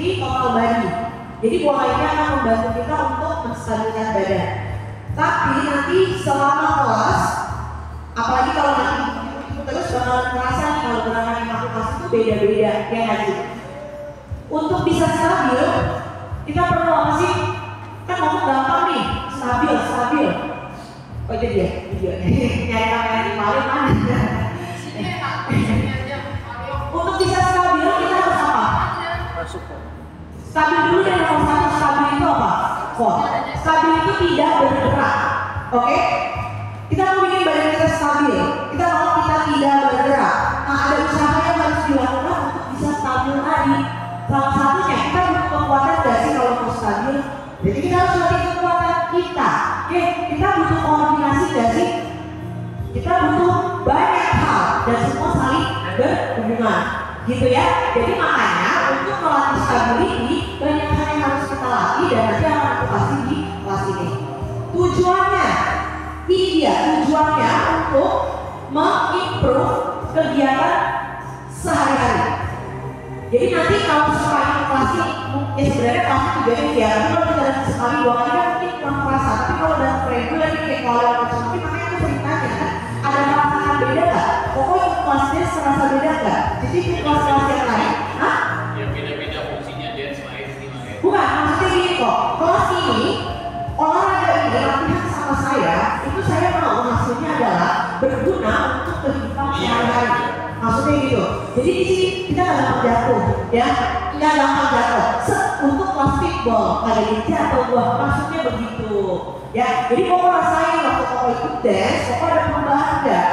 di total body. Jadi pola ini akan membantu kita untuk menstabilkan badan. Tapi nanti selama kelas, apalagi kalau nanti terus bakalan merasa nih kalau gerakan yang aku kasih itu beda-beda, ya nggak sih? Untuk bisa stabil, kita perlu apa sih? Kan ngomong gampang nih, stabil. Oh itu dia, videonya. Nyari kamera di paling mana? Untuk bisa stabil kita harus apa? Stabil dulu dan nomor satu, stabil itu apa? Stabil itu tidak bergerak, oke? Kita mau bikin badan kita stabil, kita mau kita tidak bergerak. Nah ada usaha yang harus dilakukan untuk bisa stabil tadi. Salah satunya kita butuh kekuatan gak sih kalau mau stabil? Jadi kita harus latih kekuatan kita. Oke, kita butuh koordinasi gak sih? Kita butuh banyak hal dan semua saling berhubungan, gitu ya. Jadi makanya untuk melatih stability banyak hal yang harus kita latih dan nanti akan aku kasih di kelas ini. Tujuannya, ini dia tujuannya untuk mengimprove kegiatan sehari-hari. Jadi nanti kalau sekali kelas ini, ya sebenarnya kelasnya tujuannya ya, tapi kalau kita dalam sekali dua kali kan mungkin kurang terasa. Tapi kalau dalam regular ini kayak kalau yang macam ini, makanya aku sering tanya kan, ada merasakan beda nggak? Pokoknya kelasnya serasa beda nggak? Jadi kelas-kelas yang lain, Ya beda-beda fungsinya dance lain gimana? Bukan, maksudnya gini kok. Kelas ini olahraga ini latihan sama saya, itu saya mau maksudnya adalah berguna untuk kehidupan sehari-hari. Maksudnya gitu. Jadi di sini kita nggak gampang jatuh, ya, nggak gampang jatuh. Untuk kelas fitball nggak ada yang jatuh, wah maksudnya begitu, ya. Jadi kok rasain waktu kau ikut dance, kok ada perubahan nggak?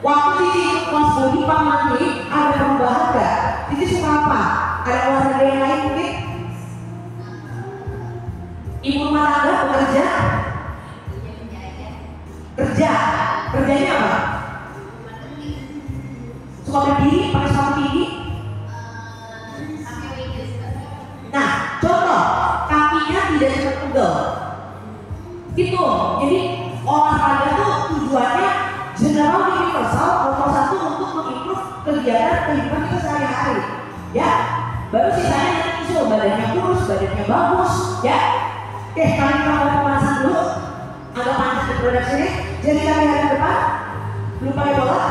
Waktu Cici ikut kelas body pump nanti ada perubahan nggak? Cici suka apa? Ada olahraga yang lain mungkin? Ibu rumah tangga bekerja? Kerjanya apa? Suka berdiri, pakai sepatu tinggi? Nah, contoh, kakinya tidak cepat pegel. Gitu, jadi olahraga tuh tujuannya general universal, nomor satu untuk mengimprove kegiatan kehidupan kita sehari-hari. Ya, baru sisanya nanti muncul badannya kurus, badannya bagus, ya. Oke, kali kita mau pemanasan dulu. Agak panas di produksinya. Jadi kami hadap depan, belum pakai bola.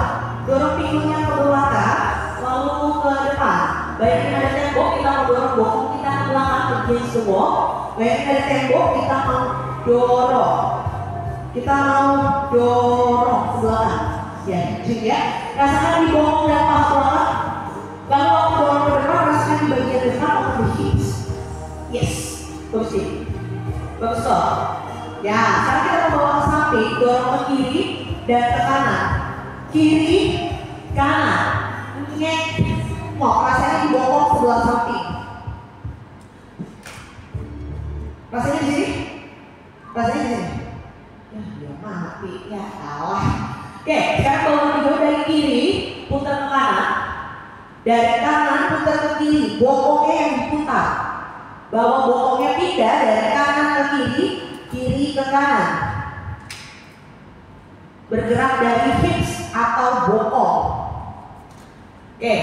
Dorong pinggulnya ke belakang, lalu ke depan. Bayangin ada tembok, kita mau dorong bokong kita ke belakang against the wall. Bayangin ada tembok, kita mau dorong. Kita mau dorong ke belakang. Ya, cik ya. Rasakan di bokong dan paha belakang. Lalu waktu dorong ke depan, rasakan di bagian depan of the hips. Yes, bagus sih. Bagus kok. Ya, sekarang kita mau bawa ke samping, dorong ke kiri dan ke kanan. Kiri, kanan, ngek, mau rasanya di bokong sebelah samping. Rasanya di sini? Rasanya di sini? Ya, dia mati, ya kalah. Oke, sekarang bawa tiga dari kiri, putar ke kanan. Dari kanan putar ke kiri, bokongnya yang diputar. Bawa bokongnya pindah dari kanan ke kiri, kiri ke kanan. Bergerak dari hips atau bokong. Oke,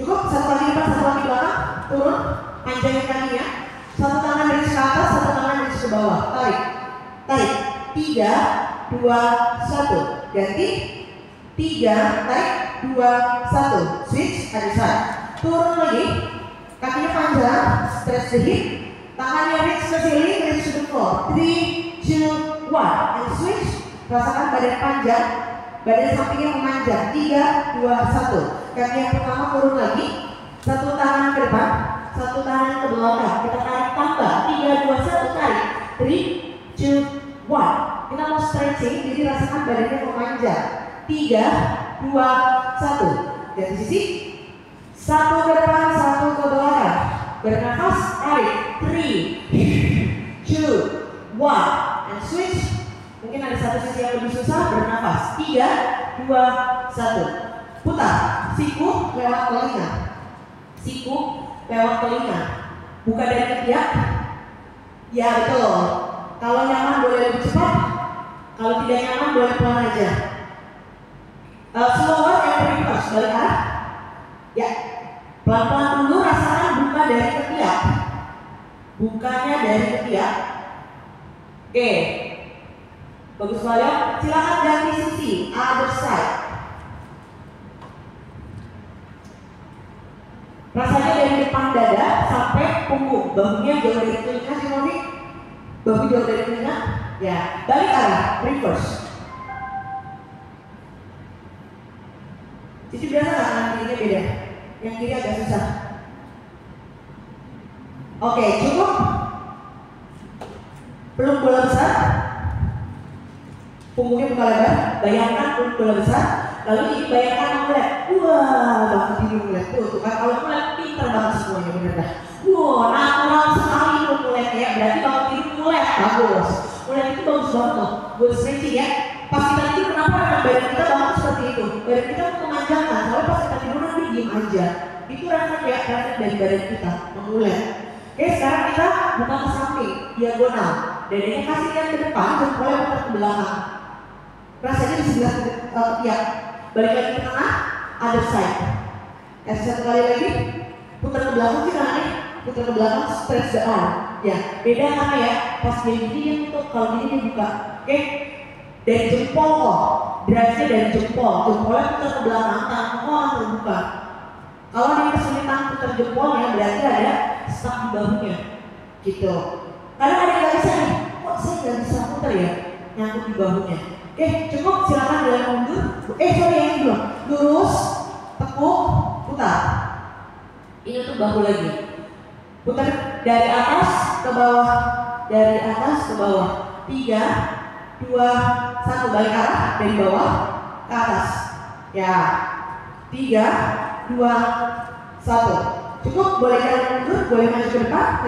cukup. Satu kali depan, satu kali belakang. Turun, panjangin kakinya. Satu tangan dari ke atas, satu tangan dari ke bawah. Tarik, tarik. 3, 2, 1. Ganti. 3, tarik. 2, 1. Switch, other side. Turun lagi. Kakinya panjang, stretch the hip. Tangannya reach ke ceiling, reach to the floor. 3, 2, 1. And switch. Rasakan badan panjang, badan sampingnya memanjang. 3, 2, 1. Kaki yang pertama turun lagi. Satu tangan ke depan, satu tangan ke belakang. Kita tarik tambah. 3, 2, 1. Tarik. 3, 2, 1. Kita mau stretching, jadi rasakan badannya memanjang. 3, 2, 1. Dari sisi. Satu ke depan, satu ke belakang. Bernafas, tarik. 3, 2, 1. And switch. Mungkin ada satu sisi yang lebih susah, bernafas. 3, 2, 1. Putar. Siku lewat telinga. Siku lewat telinga. Buka dari ketiak. Ya betul. Kalau nyaman boleh lebih cepat. Kalau tidak nyaman boleh pelan aja. Slower and reverse. Balik arah. Ya. Pelan-pelan dulu, rasakan buka dari ketiak. Bukannya dari ketiak. Oke. Bagus banget. Silakan ganti sisi, other side. Rasanya dari depan dada sampai punggung. Bahunya jauh dari telinga sih Novi. Bahu jauh dari telinga. Ya, balik arah, reverse. Cici biasa nggak kanan kirinya beda? Yang kiri agak susah. Oke, cukup. Peluk bola besar. Punggungnya buka lebar. Bayangkan peluk bola besar. Lalu ini bayangkan mulai. Wah, banget ini mulai. Tuh kan kalau mulai pintar banget semuanya bener dah. Wah, natural sekali mulai ya. Berarti kalau ini mulai bagus. Mulai itu bagus banget tuh. Buat stretching ya. Pas kita tidur kenapa badan kita bangun seperti itu? Badan kita memanjangkan. Soalnya pas kita tidur nanti diem aja. Itu refleks ya, refleks dari badan kita memulai. Oke, sekarang kita buka ke samping, diagonal. Dadanya kasih lihat ke depan, dan mulai putar ke belakang. Rasanya di sebelah ya. Balik lagi ke tengah, other side. Satu kali lagi, putar ke belakang sih karena ini putar ke belakang, stretch the arm. Ya, beda karena ya, pas dia gini dia tutup, kalau gini dia buka. Oke, dari jempol kok, drive-nya dari jempol, jempolnya putar ke belakang, tangan kok terbuka. Kalau dia kesulitan putar jempolnya, berarti ada stuck di bahunya, gitu. Karena ada yang nggak bisa nih, kok saya nggak bisa putar ya, nyangkut di bahunya. Oke, cukup, silakan jalan mundur. Sorry yang ini belum. Lurus, tekuk, putar. Ini untuk bahu lagi. Putar dari atas ke bawah, dari atas ke bawah. 3, 2, 1, balik arah dari bawah ke atas. Ya, 3, 2, 1. Cukup, boleh jalan mundur, boleh maju ke depan,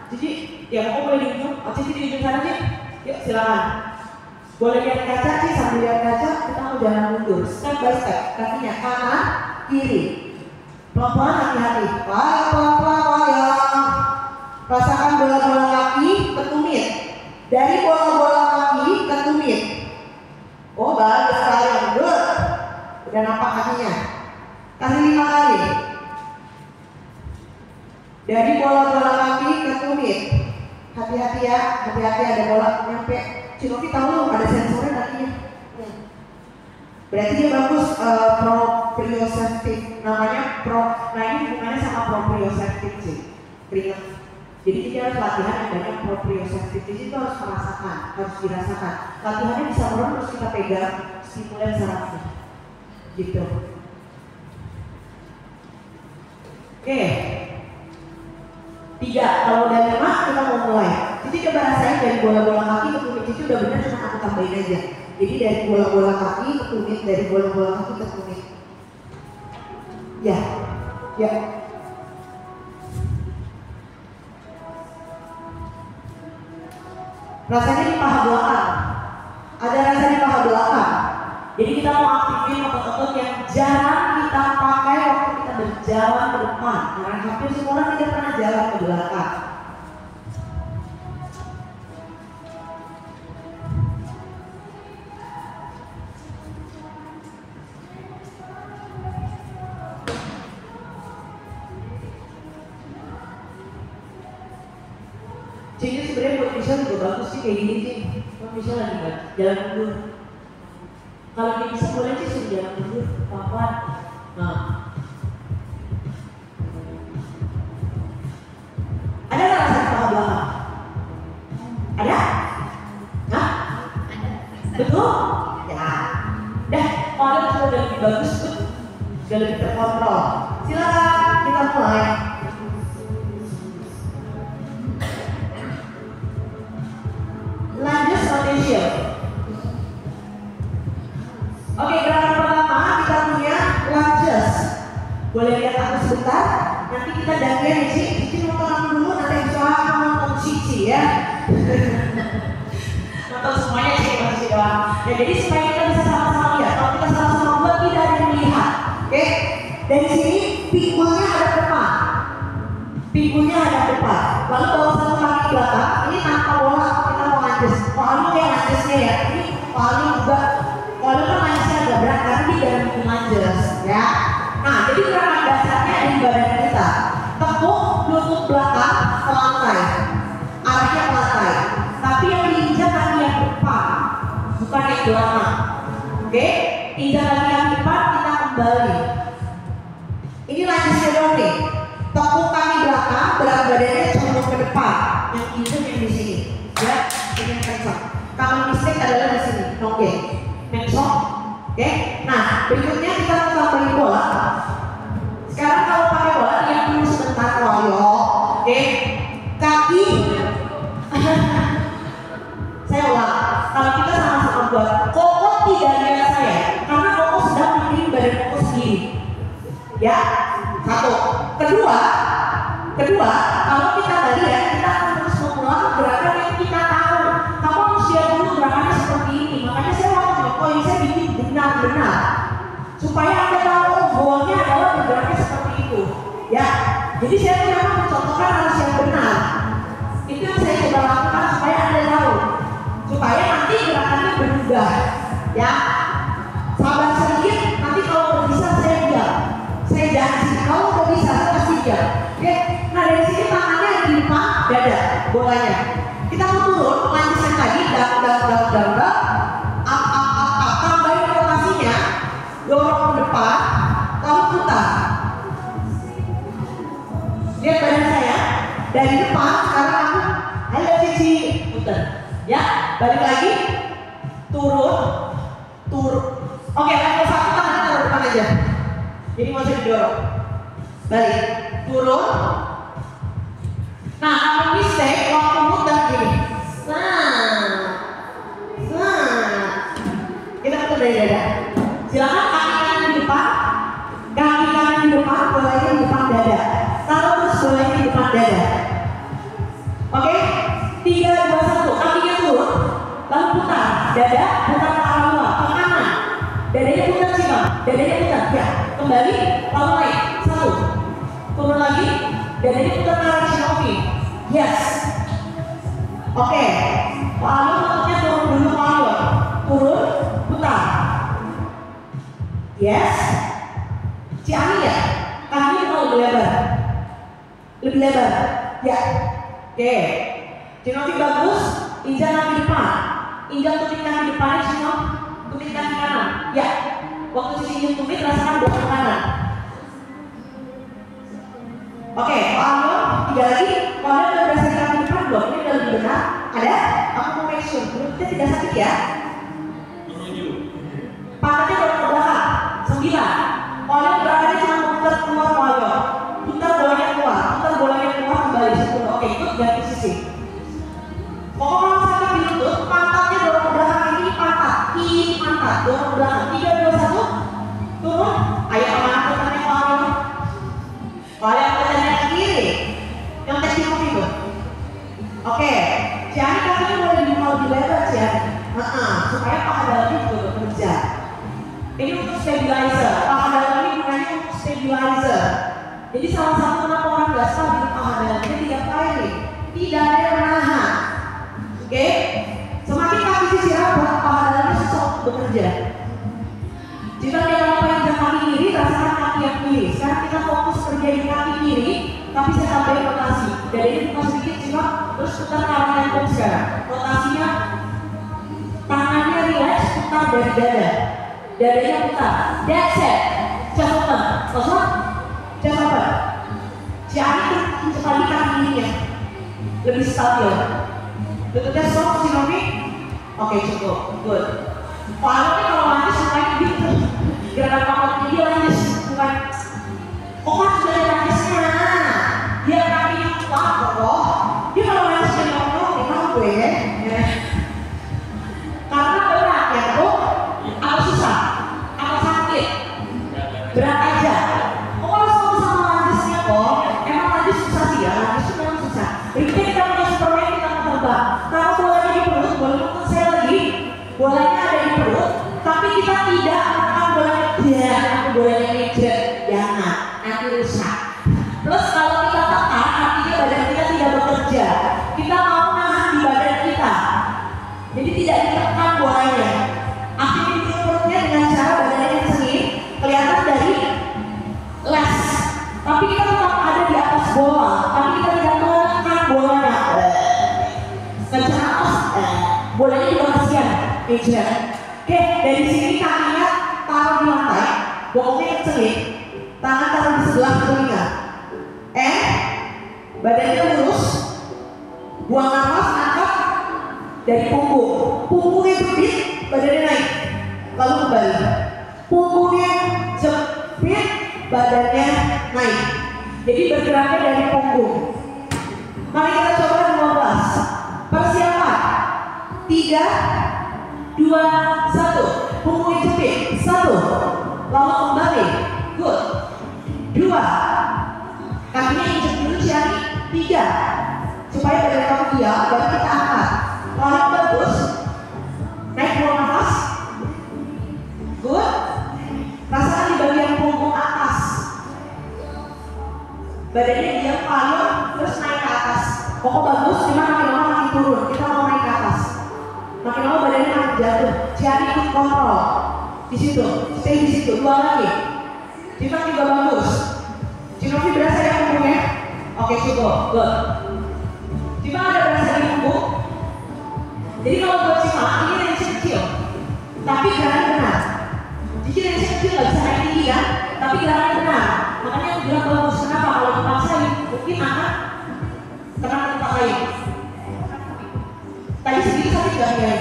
Cici, ya mau boleh di ujung, Cici di ujung sana Cici. Yuk silakan. Boleh lihat kaca sih, sambil lihat kaca kita mau jalan mundur, step by step, kakinya kanan, kiri, pelan-pelan, hati-hati, pelan-pelan, rasakan bola-bola kaki ke tumit, dari bola-bola kaki ke tumit. Oh bagus sekali, good, udah nampak kakinya, kasih 5 kali, dari bola-bola kaki ke tumit, hati-hati ya, hati-hati ada bola nyampe. Cinovi tahu ada sensornya kakinya. Berarti dia bagus proprioceptive, namanya pro. Nah ini hubungannya sama proprioceptive sih, keringat. Jadi kita harus latihan yang banyak proprioceptive. Di situ harus merasakan, harus dirasakan. Latihannya bisa orang terus kita pegang, stimulan sarafnya, gitu. Oke. 3, kalau udah 5 kita mau mulai. Cici coba rasain dari bola-bola kaki ke tumit. Cici udah bener, cuma aku tambahin aja. Jadi dari bola-bola kaki ke tumit, dari bola-bola kaki ke tumit. Ya, ya. Rasanya di paha belakang. Ada rasa di paha belakang. Jadi kita mau aktifin otot-otot yang jarang kita pakai waktu kita berjalan ke depan. Karena hampir semua orang tidak pernah jalan ke belakang. Jadi sebenarnya buat Michelle juga bagus sih kayak gini sih. Buat Michelle lagi kan jalan mundur. Kalau dia bisa boleh sih suruh jalan mundur, pelan-pelan. Nah, ada nggak rasa di paha belakang? Ada? Hah? Betul? Ya. Dah, kalau sudah lebih bagus tuh, sudah lebih terkontrol. Silakan kita mulai. Lunges rotation. Oke, gerakan pertama kita punya lunges. Boleh lihat aku sebentar. Nanti kita gantian ya Cici. Cici nonton aku dulu, nanti bisa nonton Cici ya. Nonton semuanya Cici masih doang. Ya jadi supaya kita bisa sama-sama lihat. Kalau kita sama-sama buat tidak ada yang melihat. Oke. Dari sini pinggulnya ada depan. Pinggulnya ada depan. Lalu bawa satu kaki ke belakang. Ini tanpa bola kita mau lunges. Palu ya lungesnya ya. Ini palu juga. Palu kan lungesnya agak berat karena dia dalam bikin lunges ya. Nah jadi gerakan dasarnya ada di badan kita. Tekuk lutut belakang ke lantai, arahnya ke lantai. Tapi yang diinjak kaki yang depan, bukan yang belakang. Oke, injak kaki yang depan, kita kembali. Ini lanjutnya dong nih. Tekuk kaki belakang, berat badannya condong ke depan. Yang injak yang di sini. Ya, ini yang kencang. Common mistake adalah di sini. Oke, mengsok. Oke, nah berikutnya kita mau tambahin bola. Sekarang kalau pakai bola, dia dulu sebentar loyo. Oke, kaki. Saya ulang. Kalau kita sama-sama buat, Koko tidak lihat saya, karena Koko sedang mikirin badan Koko sendiri. Ya, satu. Kedua, kalau kita nggak lihat, kita akan terus mengulang gerakan yang kita tahu. Kamu harus lihat dulu gerakannya seperti ini. Makanya saya mau nyokoin, saya bikin benar-benar supaya Anda tahu bolanya adalah bergeraknya seperti itu. Ya, jadi saya memang mencontohkan harus yang benar. Itu yang saya coba lakukan supaya Anda tahu, supaya nanti gerakannya berubah. Ya, sabar sedikit. Nanti kalau bisa saya diam. Saya janji kalau nggak bisa saya pasti diam. Oke, nah dari sini tangannya di depan dada bolanya. Kita mau turun, lanjutkan lagi, up, tambahin rotasinya, dorong ke depan, lalu putar. Lihat badan saya dari depan, sekarang aku, ayo Cici, putar. Ya, balik lagi, turun. Oke, level 1 tangan taruh depan aja. Jadi nggak usah didorong. Balik, turun. Nah, kalau mistake waktu muter gini. Kita putar dari dada. Silakan kaki kanan di depan, bolanya di depan dada. Taruh terus bolanya di depan dada. Oke, 3, 2, 1, kakinya turun, lalu putar, dada putar ke arah luar, ke kanan. Dadanya putar sih bang, dadanya putar, ya. Kembali, lalu naik, 1, turun lagi, dadanya putar ke arah Shinobi. Yes. Oke, lalu lututnya turun dulu ke awal, turun, putar. Yes. Ciami ya, kakinya mau lebih lebar, ya. Oke, Shinobi bagus, injak kaki depan, injak tumit kaki depan, Shinobi, tumit kaki kanan, ya. Waktu sisi tumit rasakan belakang kanan. Oke, kalau 3 lagi, kalau Anda udah berhasil kaki depan belum? Ini udah lebih benar. Ada? Aku mau make sure, kita tidak sakit ya. Pantatnya dorong ke belakang, 9. Kalau gerakannya cuma putar keluar kalau putar bolanya keluar kembali 10. Oke, ikut ganti sisi. Pokoknya kalau sakit di lutut, pantatnya dorong ke belakang, ini pantat, dorong ke belakang. 3, 2, 1, turun. Ayo kemana putarnya kalau putarnya ke kiri, yang kecil itu. Oke, jadi kakinya boleh dibuka lebih lebar ya, supaya paha dalamnya juga bekerja. Ini untuk stabilizer, paha dalam ini gunanya untuk stabilizer. Jadi salah satu kenapa orang nggak stabil paha dalamnya tidak kiri, tidak ada yang menahan. Oke, semakin kaki sisi rapat, paha dalamnya susah untuk bekerja. Jika dia ngapain ke kaki kiri, rasakan kaki yang kiri. Sekarang kita fokus kerja di kaki kiri, tapi saya tambahin rotasi. Dari ini buka sedikit cuma terus putar ke arah yang sekarang. Rotasinya, tangannya relax, putar dari dada. Dadanya putar. That's it. Chest open. Kosong. Chest open. Jadi sekali kaki kirinya lebih stabil. Lututnya soft, Shinobi. Oke, cukup. Good. Palanya kalau lanjut supaya gitu. Gerakan pakotnya dia lanjut, bukan. Oh kan sudah ada lanjutnya. Dia kakinya kuat kok. Dia kalau lanjut sudah ngomong, memang gue ya. Karena berat ya tuh. Apa susah? Apa sakit? Berat aja. Oh kalau sama lanjutnya kok. Emang lanjut susah sih ya. Lanjut itu memang susah. Berikutnya kita punya Superman, kita mau terbang. Kalau bolanya di perut, boleh nonton saya lagi. Bolanya ada di perut, tapi kita tidak akan bolanya dia, aku bolanya ngejet, jangan, nanti rusak. meja. Oke, dari sini kakinya taruh di lantai, bokongnya kecelip, tangan taruh di sebelah telinga. Badannya lurus, buang nafas, angkat dari punggung. Punggungnya jepit, badannya naik, lalu kembali. Punggungnya jepit, badannya naik. Jadi bergeraknya dari punggung. Mari kita coba 15. Persiapan. 3, 2, 1. Punggungnya jepit. 1. Lalu kembali. Good. 2. Kakinya injek dulu jari. 3. Supaya badan kamu diam, baru kita angkat. Lalu bagus. Naik buang nafas. Good. Rasakan di bagian punggung atas. Badannya diam, payung, terus naik ke atas. Pokok bagus, cuma makin lama makin turun. Kita mau naik ke atas. Makin lama badannya makin jatuh. Jari ikut kontrol. Di situ, stay di situ. 2 lagi. Cuma juga bagus. Cuma berasa ya punggungnya? Oke, cukup. Good. Cuma ada berasa di punggung. Jadi kalau buat cima, ini range kecil. Tapi gerakan benar. Jadi range kecil nggak bisa naik tinggi kan? Tapi gerakan benar. Makanya aku bilang bagus. Kenapa? Kalau dipaksain, mungkin akan kena tempat lain. Tadi sedikit sakit gak ya?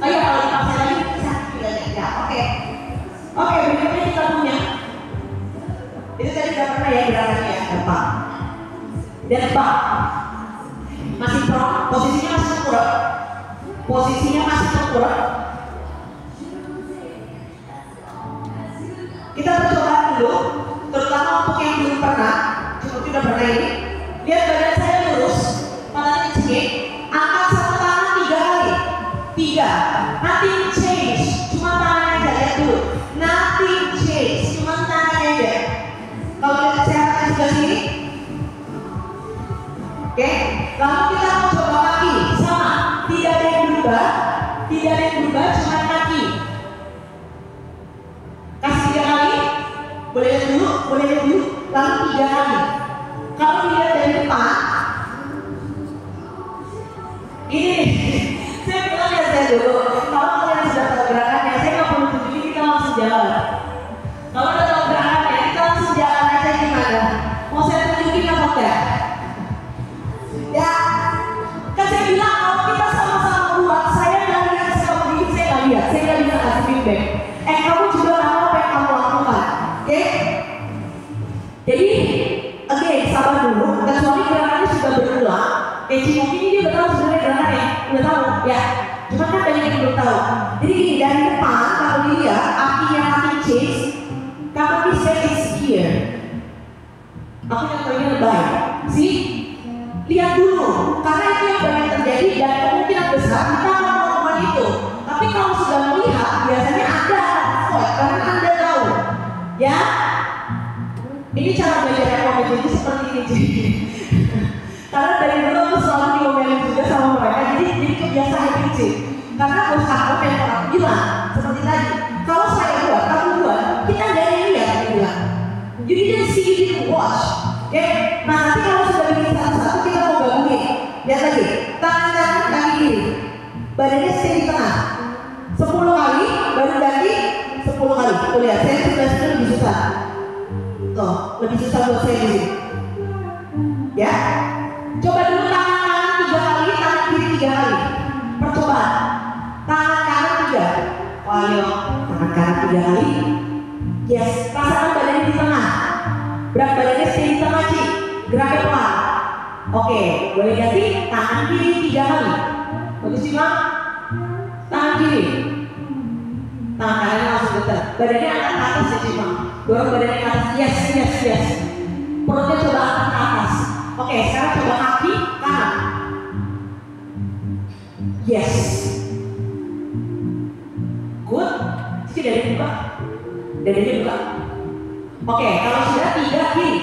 Oh iya, kalau dipaksain lagi sakit juga ya. Oke. Oke, berikutnya kita punya. Itu tadi udah pernah ya gerakannya ya, depan. Dan bak. Masih prone, posisinya masih tengkurap. Posisinya masih tengkurap. Kita percobaan dulu, terutama untuk yang belum pernah, cuma tidak pernah ini. Lihat badan saya lurus, palanya cekik, angkat satu tangan 3 kali. 3, nothing change, cuma tangannya aja, lihat dulu. Nothing change, cuma tangannya aja. Kalau lihat saya akan sebelah sini. Oke, lalu kita mau coba kaki, sama, tidak ada yang berubah, cuma kaki. Kasih 3 kali, boleh lihat dulu, lalu 3 kali. Kalau dilihat dari depan, ini nih, saya bilang ya saya dulu, kalau kalian sudah tahu gerakannya, saya nggak perlu tunjukin, kita langsung jalan. Kalau udah tahu gerakannya, kita langsung jalan aja gimana? Mau saya tunjukin apa enggak? Ya, kan saya bilang kalau kita sama-sama buat, saya nggak lihat saya begini, saya nggak bisa kasih feedback. Kamu juga tahu apa yang kamu lakukan, oke? Jadi, sabar dulu, kecuali gerakannya sudah berulang. Mungkin ini udah tahu sebenarnya gerakannya, udah tahu, ya. Cuma kan banyak yang belum tahu. Jadi gini, dari depan, kalau dilihat, artinya nothing change, kamu bisa is here. Aku contohnya lebay, sih? Lihat dulu, karena itu yang banyak terjadi dan kemungkinan besar kita akan melakukan itu. Tapi kalau sudah melihat, biasanya Anda avoid, karena Anda tahu, ya. Ini cara belajar komedi seperti ini. Karena dari dulu aku selalu diomelin juga sama mereka, jadi kebiasaan itu. Karena bos aku yang orang bilang seperti tadi, kalau saya buat, kamu buat, kita nggak ada yang lihat, aku bilang. You didn't see, you didn't watch. Oke, nah nanti kalau sudah bikin satu-satu kita mau gabungin. Lihat lagi, tangan kanan, kaki kiri, badannya stay di tengah. 10 kali, baru ganti 10 kali. Tuh lihat, saya sudah lebih susah. Tuh, lebih susah buat saya dulu. Ya, coba dulu tangan kanan 3 kali, tangan kiri 3 kali. Percobaan. Tangan kanan 3. Ayo, tangan kanan 3 kali. Yes, rasakan badannya di tengah. Berat badannya stay di tengah, Ci. Geraknya pelan. Oke, boleh ganti tangan kiri 3 kali. Bagus sih, Bang. Tangan kiri. Tangan kanan langsung getar. Badannya angkat ke atas ya, Ci, Bang. Dorong badannya ke atas. Yes. Perutnya coba angkat ke atas. Oke, sekarang coba kaki kanan. Yes. Good. Cici dadanya buka. Dadanya buka. Oke, kalau sudah 3 kiri.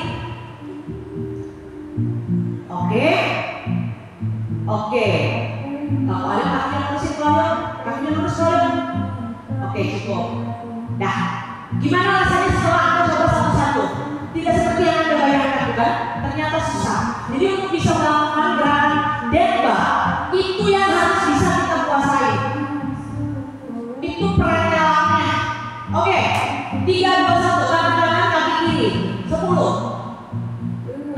Oke. Kalau ada kakinya lurusin keluar, kakinya lurus keluar. Oke, cukup. Nah, gimana rasanya setelah Anda coba satu-satu? Tidak seperti yang Anda bayangkan, bukan? Ternyata susah. Jadi untuk bisa melakukan gerakan Demba, itu yang harus bisa kita kuasai. 3, 2, 1, kaki kanan, kaki kiri. 10.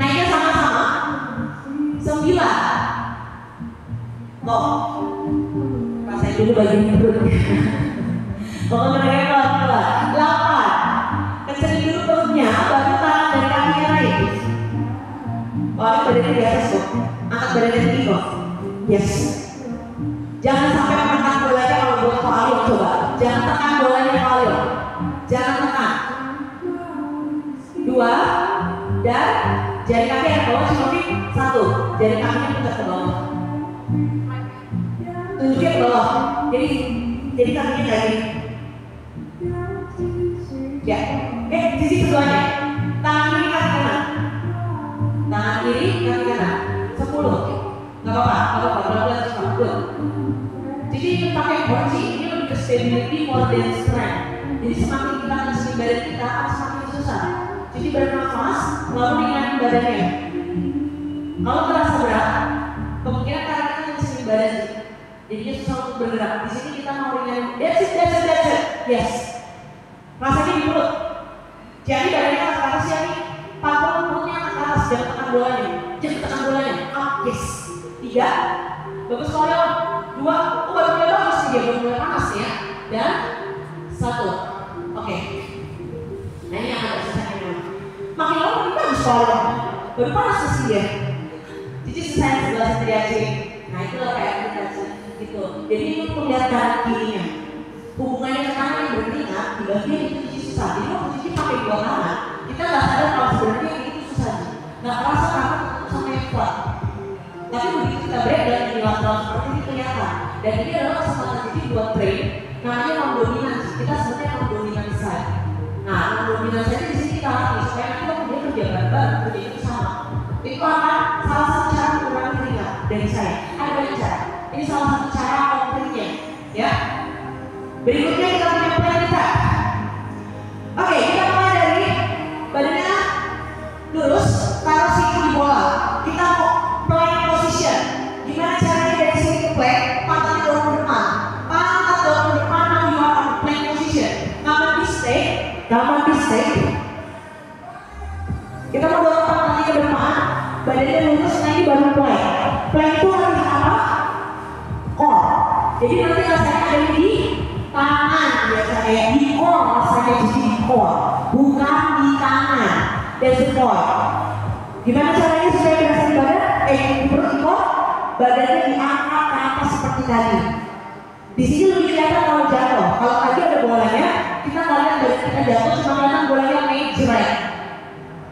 Naiknya sama-sama. 9. Kok? Rasain dulu bagian perut. Pokoknya mereka pelan-pelan. 8. Kencengin dulu perutnya, baru tangan dari kakinya naik. Angkat badannya di atas kok. Angkat badannya tinggi kok. Yes. Jangan sampai menekan bolanya kalau buat Alio coba. Jangan tekan bolanya Alio. Jangan tekan. 2 dan jari kaki yang bawah cuma 1. Jari kakinya putar ke bawah. Tunjuknya ke bawah. Jadi kakinya kayak gini. Ya. Sisi keduanya. Tangan kiri kaki kanan. Tangan kiri kaki kanan. 10. Gak apa-apa, pelan-pelan cuma. Jadi pakai kunci ini lebih ke stability more than strength. Jadi semakin kita kesini badan kita akan semakin susah. Jadi bernafas lalu ringanin badannya. Kalau terasa berat, kemungkinan karena kita kesini badan, jadinya susah untuk bergerak. Di sini kita mau ringanin. That's it. Yes. Rasanya di mulut. Jadi badannya ke atas ya nih. Pangkal mulutnya ke atas, jangan tekan bolanya. Jangan tekan bolanya. Up, yes. 3. Bagus Koyo. 2. Oh, baru mulai bagus nih dia, baru mulai panas ya. Dan 1. Oke. Nah ini yang agak susah ini. Makin lama makin bagus Koyo. Baru panas sih dia. Jadi susah yang sebelah sini aja. Nah itulah kayak gitu. Jadi itu kelihatan kirinya. Hubungannya ke tangan yang berkeringat di bagian itu jadi susah. Jadi waktu cuci pakai 2 tangan, kita nggak sadar kalau sebenarnya itu susah. Nggak kerasa karena sama yang kuat. Tapi begitu kita break dan unilateral seperti ini kelihatan. Dan ini adalah kesempatan jadi buat train. Namanya non-dominance. Kita sebenarnya non-dominance side. Nah, non-dominance side di sini kita latih supaya nanti kalau dia kerja bareng, kerja itu sama. Itu akan salah satu cara mengurangi keringat dari saya. Ada banyak cara. Ini salah satu cara konkretnya, ya. Berikutnya kita punya plan kita. Oke, kita mulai dari badannya lurus, taruh siku di bola. Kita mau plank position. Gimana caranya dari sini ke plank? Pantatnya dorong ke depan. Pantat dorong ke depan, now you are on plank position. Kapan di stay. Kita mau dorong pantatnya ke depan, badannya lurus, nah ini baru plank. Plank itu artinya apa? Core. Jadi nanti rasanya ada di tangan, biasa kayak di core, rasanya di core, bukan di tangan. That's the point. Gimana caranya supaya berasa di badan? Di perut ikut, badannya diangkat ke atas seperti tadi. Di sini lebih kelihatan kalau jatuh. Kalau tadi ada bolanya, kita lihat badan kita jatuh, cuma kelihatan bolanya major.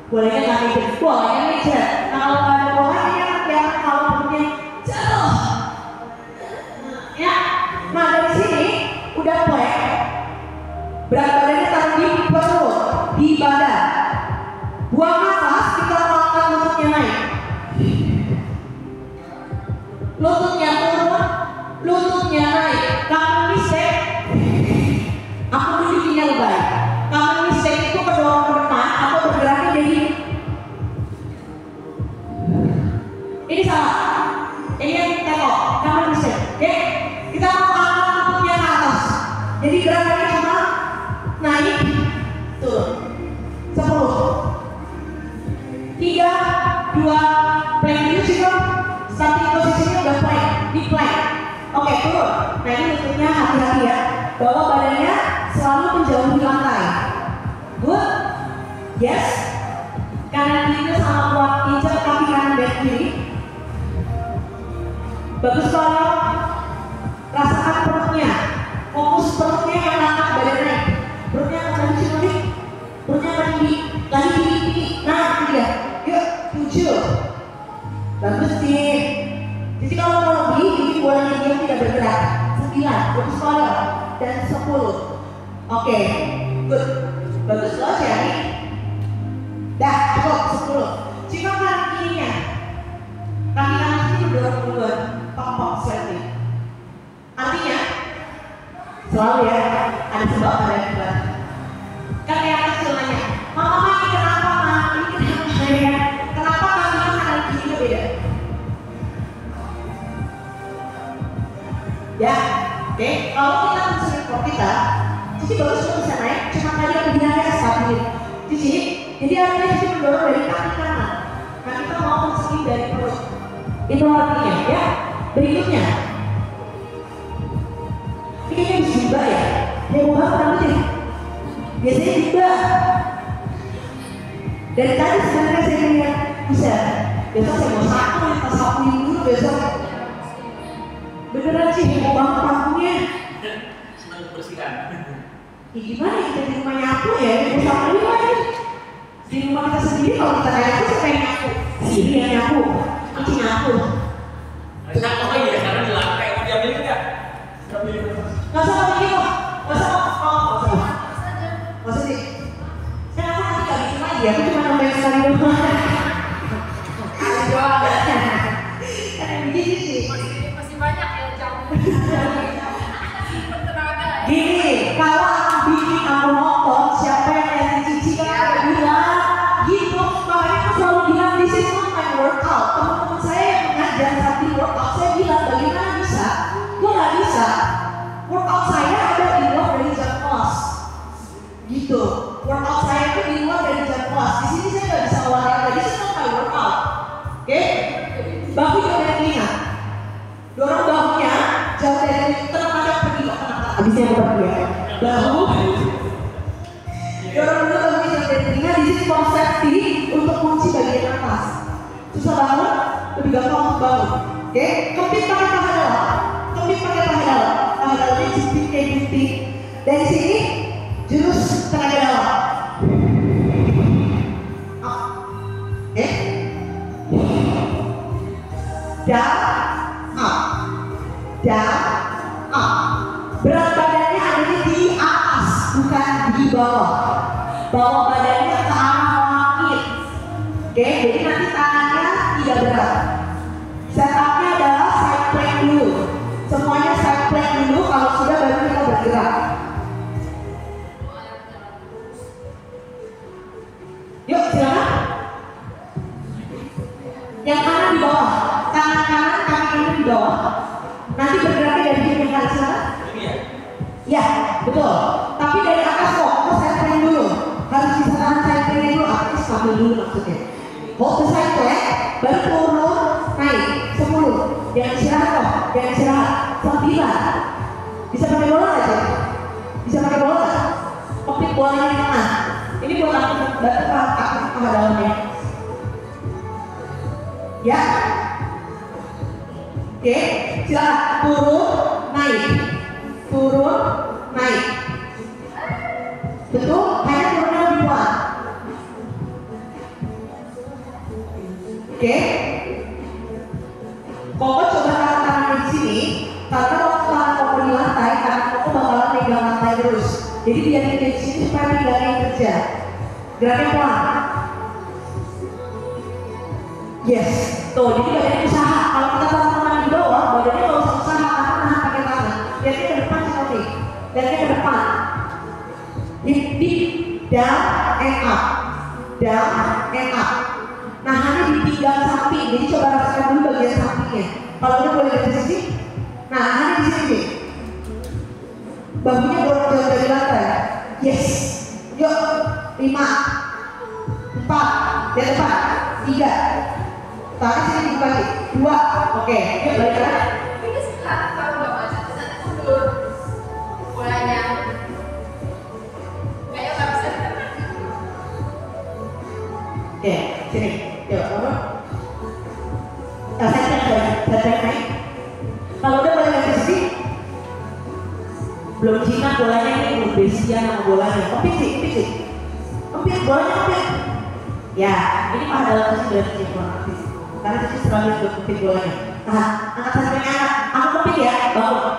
Bolanya nggak major, bolanya major. Nah, kalau ada bolanya, ini akan kelihatan kalau perutnya jatuh. Ya, nah dari sini udah plank. Berat badannya taruh di perut, di badan. Buang nafas, kita angkat lututnya naik. Lututnya turun, lututnya naik. Kamu mistake, aku dudukinnya lebay. Kamu mistake itu kedorong ke depan atau bergeraknya jadi ini salah. Ini yang tekok. Kamu mistake. Oke, kita mau angkat lututnya ke atas. Jadi gerakannya cuma naik, turun. 10. 3, 2, plank dulu sih dong. Starting posisinya udah plank, di plank. Oke, turun. Nah ini lututnya hati-hati ya. Bawa badannya selalu menjauhi lantai. Good? Yes? Kanan kiri sama kuat, injak kaki kanan dan kiri. Bagus kalau rasakan perutnya. Fokus perutnya yang angkat badan naik. Perutnya akan lagi tinggi. Perutnya akan tinggi. Lagi tinggi. Nah, itu dia. Yuk, 7. Bagus sih. Jadi kalau mau lebih, ini bolanya dia tidak bergerak. 9, bagus kalau. Dan 10. Oke, good. Bagus loh, Jerry. Dah, cukup 10. Coba kaki kirinya. Kaki kanan sini mendorong duluan. Pop-pop sweating. Artinya, selalu ya, ada sebab ada akibat. Kan yang kecil nanya, Mama ini kenapa Ma? Ini kenapa saya? Kenapa kakinya kanan kirinya beda? Ya, oke. Kalau kita mencari kok kita, jadi bagus bisa naik, cuma kali begini stabilis. Di sini, jadi artinya sisi mendorong dari kaki kanan. Nah kita mau persegi dari perut. Itu artinya ya. Berikutnya, ini kayaknya bisa juga ya. Yang mau banget apa sih? Biasanya juga. Dari tadi sebenarnya saya lihat bisa. Besok saya mau sapu, kita sapuin dulu besok. Beneran sih, mau banget pakunya. Senang kebersihan. Ya gimana kita di rumah nyapu ya? Mau sapuin lagi. Di rumah kita sendiri kalau kita nyapu, siapa yang nyapu? Sini yang nyapu, aku nyapu. Oh iya, sekarang di lantai, mau diambil enggak? Gak usah lagi kok, gak usah kok, gak usah sih. Kan aku nanti gak bikin lagi, aku cuma nambahin sekali doang. Ada doang. Kan yang begini sih. Masih banyak ya jam. Gini, kalau aku bikin aku nonton, siapa yang lihat Cici kan ada bilang gitu. Makanya aku selalu bilang this is not my workout. Teman-teman saya yang mengajar sambil workout, saya bilang bagaimana bisa? Gue gak bisa. Workout saya ada di luar dari jam kelas. Gitu. Workout saya itu di luar dari jam kelas. Di sini saya gak bisa olahraga. This is not my workout. Oke? Bahu jauh dari telinga. Dorong bahunya jauh dari tenang aja pergi kok. Habisnya aku pergi ya. Bahu. Dorong dulu bahunya jauh dari telinga. Di sini konsepsi untuk kunci bagian atas. Susah banget. Lebih gampang untuk bangun. Oke? Kempit pakai paha dalam. Kempit pakai paha dalam. Paha dalamnya jepit kayak gunting. Dari sini jurus tenaga dalam. Up. Oke? Down, up, down, up. Berat badannya adanya di atas, bukan di bawah. Bawa badannya ke arah langit. Oke, jadi nanti tangannya tidak berat. Setupnya adalah side plank dulu. Semuanya side plank dulu. Kalau sudah baru kita bergerak. Yuk, silakan. Yang kanan di bawah. Tangan kanan, kaki kanan di bawah. Nanti bergeraknya dari kiri ke kanan, silakan. Ya, betul. Tapi dari atas kok, ke side plank dulu. Harus bisa tahan side plank dulu, artinya stabil dulu maksudnya. Hold the side plank, baru turun, naik 10. Jangan istirahat kok, jangan istirahat. 9. Bisa pakai bola aja. Bisa pakai bola. Kepit bolanya di tengah. Ini buat aku paha dalamnya. Ya. Oke, silakan turun, naik. Turun, naik. Betul? Hanya turunnya lebih pelan. Oke. Koko coba taruh tangan di sini, karena waktu tangan Koko di lantai, tangan Koko bakalan megang lantai terus. Jadi biar di sini supaya pinggangnya kerja. Geraknya pelan. Yes. Tuh, jadi badannya usaha. Kalau kita taruh tangan di bawah, badannya nggak usah usaha karena nahan pakai tangan. Lihatnya ke depan seperti. Lihatnya ke depan. Deep, down and up. Down and up. Nahannya di pinggang samping. Jadi coba rasakan dulu bagian sampingnya. Kalau udah boleh lihat di sini. Nah, nahannya di sini. Bahunya boleh jauh dari lantai. Yes. Yuk. 5, 4, di depan. 3. Tangan sini dibuka lagi. 2. Oke. Yuk balik lagi. Ini sekarang kalau nggak baca tulisannya mundur bolanya. Kayak nggak bisa ditekan. Oke, sini. Yuk, kamu. Saya naik. Kalau udah boleh ke sini. Belum jinak bolanya ini, belum besian sama bolanya. Kempit sih. Kempit bolanya kempit. Ya, ini paha dalam sini sudah kecil banget. Karena sisi selalu untuk kempit bolanya. Nah, angkat sampingnya angkat kempit ya, bangun.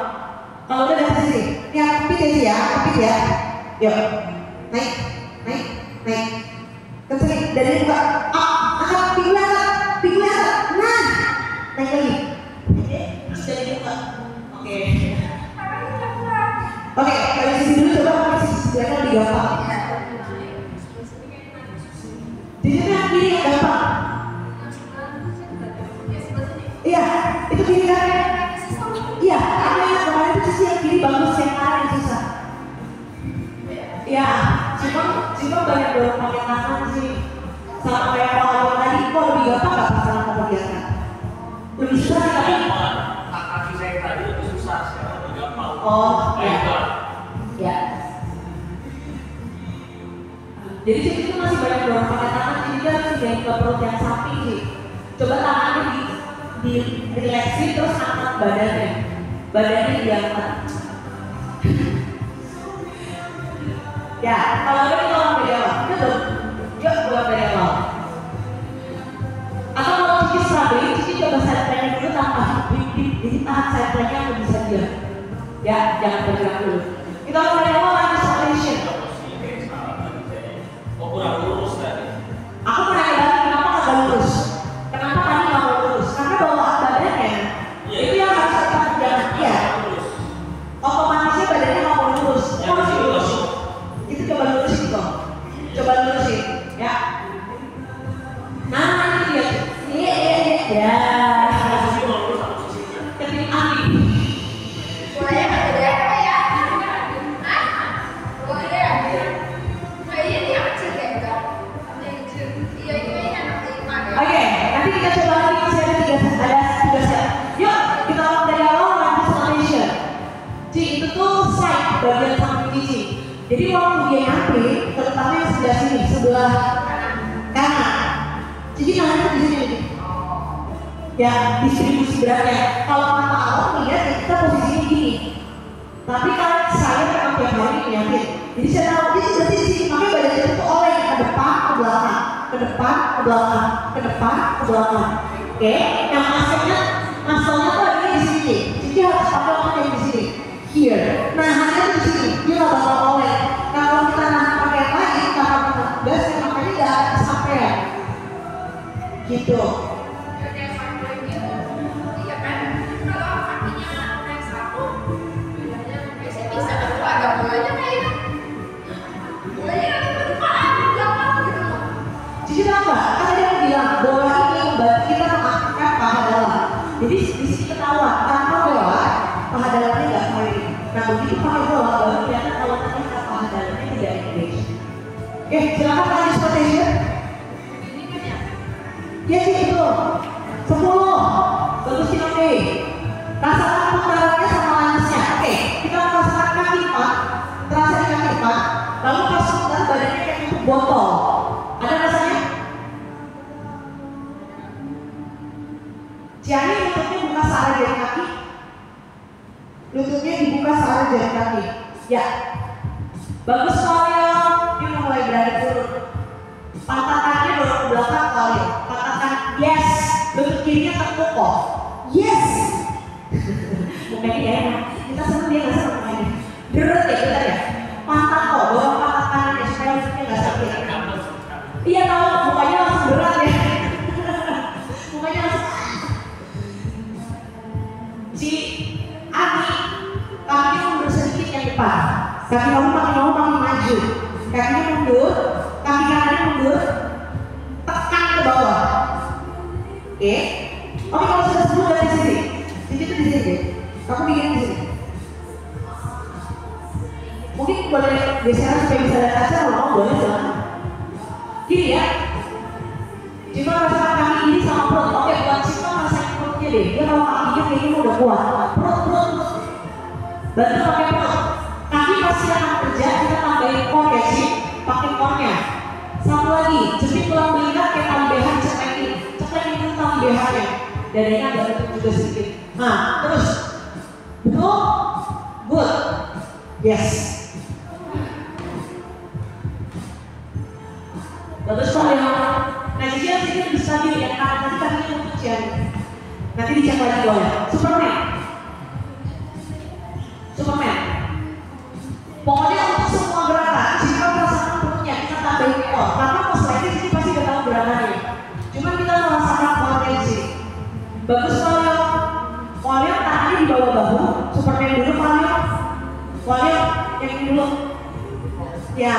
Kalau udah dari sini, ini angkat kempit ya sih ya, kempit ya. Yuk, naik. Ke sini, dari buka. Angkat pinggulnya angkat. Nah, naik lagi. Terus dari buka. Oke, dari sisi dulu coba pakai sisi sebelahnya lebih gampang. Di sini yang kiri yang gampang. Iya, itu kiri kan? Iya, aku yang kemarin itu sisi yang kiri bagus, yang kanan yang susah. Iya, Cuma banyak dorong pakai tangan sih. Sama kayak kalau tadi kok lebih gampang nggak pasangan memperlihatkan? Lebih susah sih tapi. Kaki saya tadi lebih susah, sekarang lebih gampang. Oh, ya. Jadi sih itu masih banyak dorong pakai tangan, jadi dia harus diganti ke perut yang samping sih. Coba tangannya di relaxin terus angkat badannya diangkat. Ya, kalau ini tolong dari awal, betul. Yuk buat dari awal. Atau kalau Cici strawberry, Cici coba side plank dulu tanpa bip, jadi tahan side planknya aku bisa diam. Ya, jangan bergerak dulu. Kita mulai dari awal lanjut rotation. Oh, kurang lurus tadi. Aku mau nanya lagi, kenapa nggak lurus? Kenapa tadi nggak mau lurus? Karena bawaan badannya itu yang harus kita kerjakan. Iya. Otomatisnya badannya nggak mau lurus. Itu coba lurusin kok. Coba lurusin, ya. Nah, ini dia. Ya. Ketik Andi. Boleh ada apa ya? Boleh ada. Kayaknya dia kecil kayak enggak. Iya ini anak lima ya. Oke, nanti kita coba lagi masih ada tiga set. Yuk, kita lakukan dari awal lanjut rotation. Ci, itu tuh side bagian samping Cici. Jadi waktu dia nyampe, terutama yang sebelah sini, sebelah kanan. Cici tangannya di sini. Ya, distribusi beratnya. Kalau mata awal melihat ya kita posisinya gini. Tapi kan saya memang tiap hari ngeliatin. Jadi saya tahu ini berarti di sini, makanya badannya itu oleh ke depan, ke belakang, ke depan, ke belakang, ke depan, ke belakang. Oke, yang masuknya tuh ada di sini. Cici harus pakai otaknya di sini. Here. Nah, hanya di sini. Dia nggak bakal oleh. Kalau kita nahan pakai yang lain, kalau kita gas, makanya nggak akan kesampean. Gitu. Iya kan? Kalau kakinya naik satu, biasanya bisa kedua ada bolanya kayak bolanya nanti berdepan belakang gitu loh. Jadi kenapa? Kan tadi aku bilang bola ini membantu kita mengaktifkan paha dalam. Jadi di sini ketahuan tanpa bola paha dalamnya nggak kering. Nah begitu pakai bola baru kelihatan kalau ternyata paha dalamnya tidak engage. Oke, silakan lanjut rotation. Ini kan ya. Ya sih itu 10. Bagusin oke. Rasakan putarannya sama lanasnya. Oke, kita rasakan kaki 4. Terasa di kaki 4. Lalu pasangkan badannya kayak tutup botol. Ada rasanya? Jadi lututnya buka searah jari kaki. Lututnya dibuka searah jari kaki. Ya. Bagus kalian. Dia udah mulai berani turun. Pantat kakinya dorong ke belakang kalian. Pantat kaki. Yes. Lutut kirinya tekuk kok. Yes. Mukanya gak enak. Kita seneng dia gak seneng mukanya. Deret ya kita ya. Pantat kok. Dorong pantat kanannya supaya lututnya gak sakit. Iya tahu. Mukanya langsung berat ya. Mukanya langsung. Si Ani, kakinya mundur sedikit yang depan. Kaki kamu makin maju. Kakinya mundur, kaki kanannya mundur, tekan ke bawah. Oke, kalau sudah sembuh dari sini, itu di sini deh. Kamu bikin di sini. Mungkin boleh geser supaya bisa lihat kaca, kalau kamu boleh jalan. Gini ya. Cuma rasakan kaki ini sama perut. Oke, buat Cima rasain perutnya deh. Dia kalau kakinya kayaknya udah kuat. Perut. Bantu pakai perut. Kaki pasti akan kerja. Kita tambahin core ya sih. Pakai core-nya. Satu lagi. Jepit tulang belikat kayak tambahan cepekin. Cepekin dulu tambahannya. Dadanya agak tutup juga sedikit. Nah, terus. Betul? Good. Yes. Bagus kalian. Nah, jadi yang sini lebih stabil ya, karena nanti kakinya untuk jari. Nanti dicek lagi boleh. Superman. Pokoknya untuk semua gerakan, jika merasakan perutnya, kita tambahin core. Karena pas lainnya sini pasti udah tahu gerakannya. Cuma kita merasakan core di sini. Bagus kalian. Kalian tangannya di bawah bahu. Superman dulu kalian. Kalian yang ini dulu. Ya.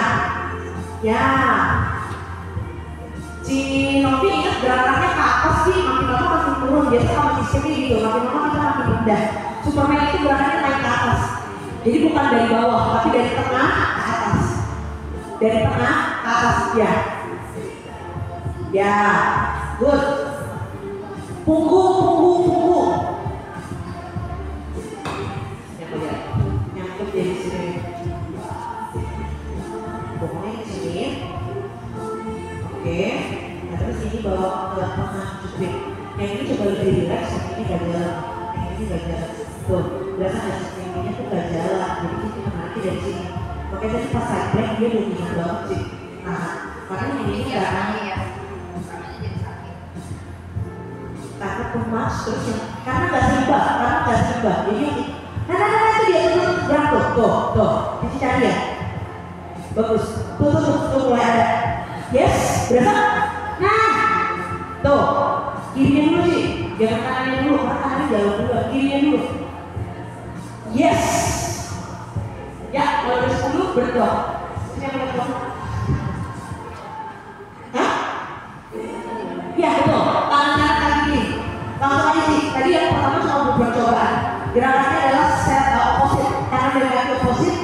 Si Novi ingat gerakannya ke atas sih, makin lama makin turun. Biasa kalau sistemnya gitu, makin lama kita makin rendah. Superman itu gerakannya naik ke atas. Jadi bukan dari bawah, tapi dari tengah ke atas. dari tengah ke atas ya. Ya, good. Punggung. Yang lihat, nyangkut dari sini. Punggungnya di sini. Oke. Nah terus ini bawa ke tengah jepit. Yang ini coba lebih relax, yang ini gak jalan. Yang ini gak jalan. Tuh, berasa gak sih? Yang ini tuh gak jalan. Jadi ini menariknya dari sini. Makanya tadi pas side plank dia dominan banget sih. Nah, makanya yang ini gak ya. Samanya jadi sakit. takut kemas terus yang karena nggak seimbang, jadi nah itu dia tuh jatuh tuh dicari ya, bagus, tuh mulai ada, yes, berasa, nah, tuh, kirinya dulu sih, jangan kanannya dulu, karena kanannya jauh dulu, kirinya dulu, yes, ya, kalau udah 10 berdoa, ini yang berdoa, hah? Ya betul, tangan kaki. Langsung aja sih, tadi yang pertama cuma percobaan. Gerakannya adalah set opposite, tangan dan kaki opposite.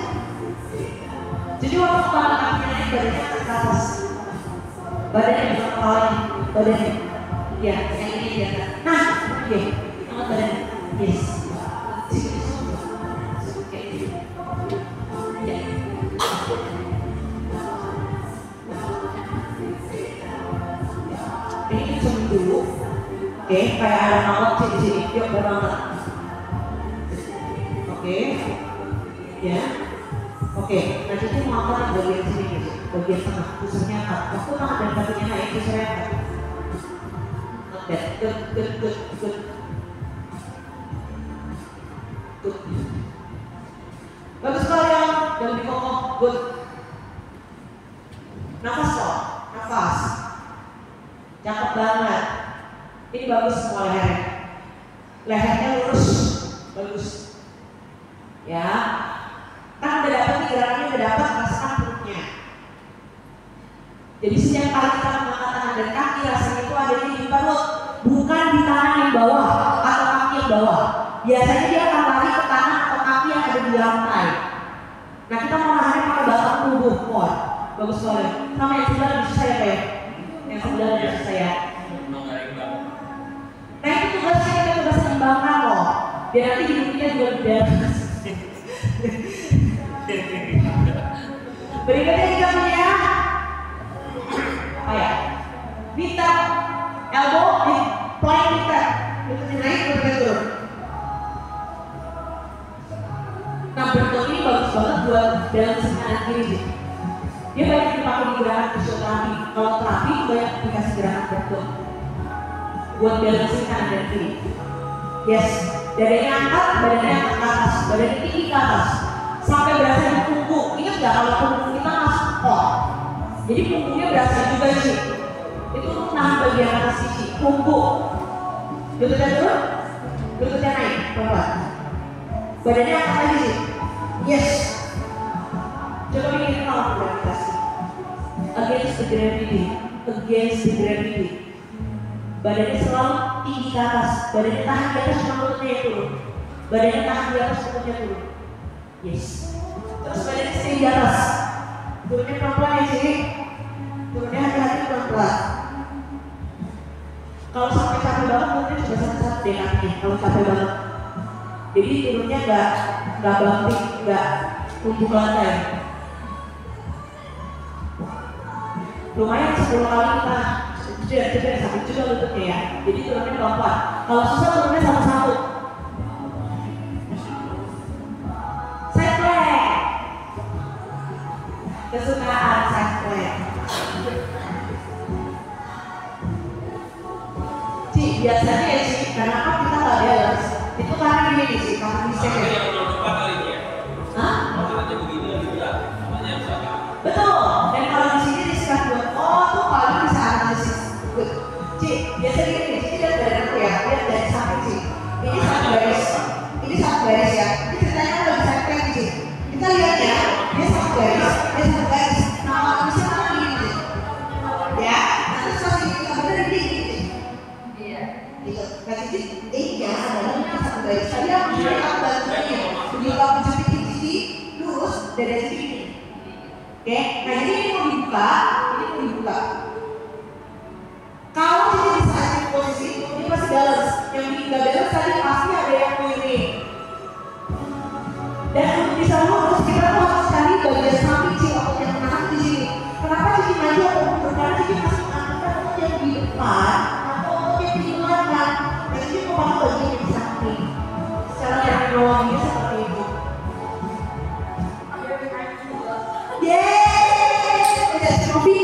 Jadi waktu tangan kaki naik badannya ke atas. Badannya bukan kepalanya, badannya. Ya, yang ini dia. Nah, oke, angkat badannya. Yes. Oke. Ya. Ini cuma dulu. Oke, kayak ada ngawat sih di sini. Yuk berangkat. Oke, ya. Oke, nah jadi mau apa bagian sini gitu? Bagian tengah, pusarnya angkat. Waktu tangan dan kakinya naik, pusarnya angkat. Oke, good. Bagus sekali ya, dan lebih kokoh, good. Nafas kok, nafas. Cakep banget. Ini bagus semua lehernya lurus, bagus. Ya, kan udah dapet nih gerakannya, udah dapet rasakan perutnya. Jadi setiap kali kita mengangkat tangan dan kaki, rasanya itu ada di perut, bukan di tangan yang bawah atau kaki yang bawah. Biasanya dia akan lari ke tangan atau kaki yang ada di lantai. Nah kita mau lari pakai batang tubuh, bagus sekali. Sama yang sebelah lebih susah ya kayak, yang sebelah lebih susah ya. Nah itu tugasnya kita tugas seimbangkan loh. Biar nanti hidup kita juga bebas. Berikutnya kita punya apa ya? Bita, elbow, plank bita. Lututnya naik, lututnya turun. Nah bentuk ini bagus banget buat dalam kanan kiri sih. Dia banyak dipakai di gerakan fisioterapi. Kalau terapi banyak dikasih gerakan bentuk buat balancing kanan dan kiri. Yes, dadanya angkat, badannya angkat ke atas, badannya tinggi ke atas, sampai berasa di punggung. Ingat nggak kalau punggung kita masuk pot, jadi punggungnya berasa juga sih. Itu untuk nahan bagian atas sisi punggung. Lututnya turun, lututnya naik, pelan. Badannya angkat lagi sih. Yes. Coba bikin kalau gravitasi. Against the gravity. Badannya selalu tinggi ke atas, badannya tahan di atas, cuma lututnya yang turun. Badannya tahan di atas, lututnya turun. Yes. Terus badannya stay di atas. Turunnya pelan-pelan ya sini. Turunnya hati-hati pelan-pelan. Kalau sampai capek banget, lututnya juga satu-satu deh kakinya. Kalau capek banget. Jadi turunnya nggak banting, nggak tumpuk lantai. Lumayan 10 kali kita. Sudah sakit juga lututnya ya. Jadi turunnya pelan-pelan. Kalau susah turunnya satu-satu. Side plank. Kesukaan side plank. Cik, biasanya ya sih, karena kan kita nggak balance. Itu karena gini sih, karena mistake ya. Hah? Betul. Dan kalau di sini disikat buat tuh paling bisa analisis. Cik, biasa gini, Cik lihat dari aku ya, lihat dari samping Cik. Ini satu garis ya. Ini ceritanya kan lagi side plank Cik. Kita lihat ya, dia satu garis. Nah, kalau bisa kan gini Cik. Ya, nanti pas ini kita bener gini Cik. Iya. Gitu. Nah Cik, nya adalah ini satu garis. Tadi aku bantunya. Begitu aku jepit di sini, lurus, dari sini. Oke, nah jadi ini mau dibuka. Kalau Cici bisa active posisi, ini pasti balance. Yang bikin gak balance tadi pasti ada yang miring. Dan untuk bisa lurus, kita tuh harus cari bagian samping Cici otot yang menahan di sini. Kenapa Cici maju atau mundur? Karena Cici masih mengaturkan otot yang di depan atau otot yang di belakang. Dan Cici mau pakai bagian yang di samping. Secara teknologinya seperti itu. Yeay! Udah Cinovi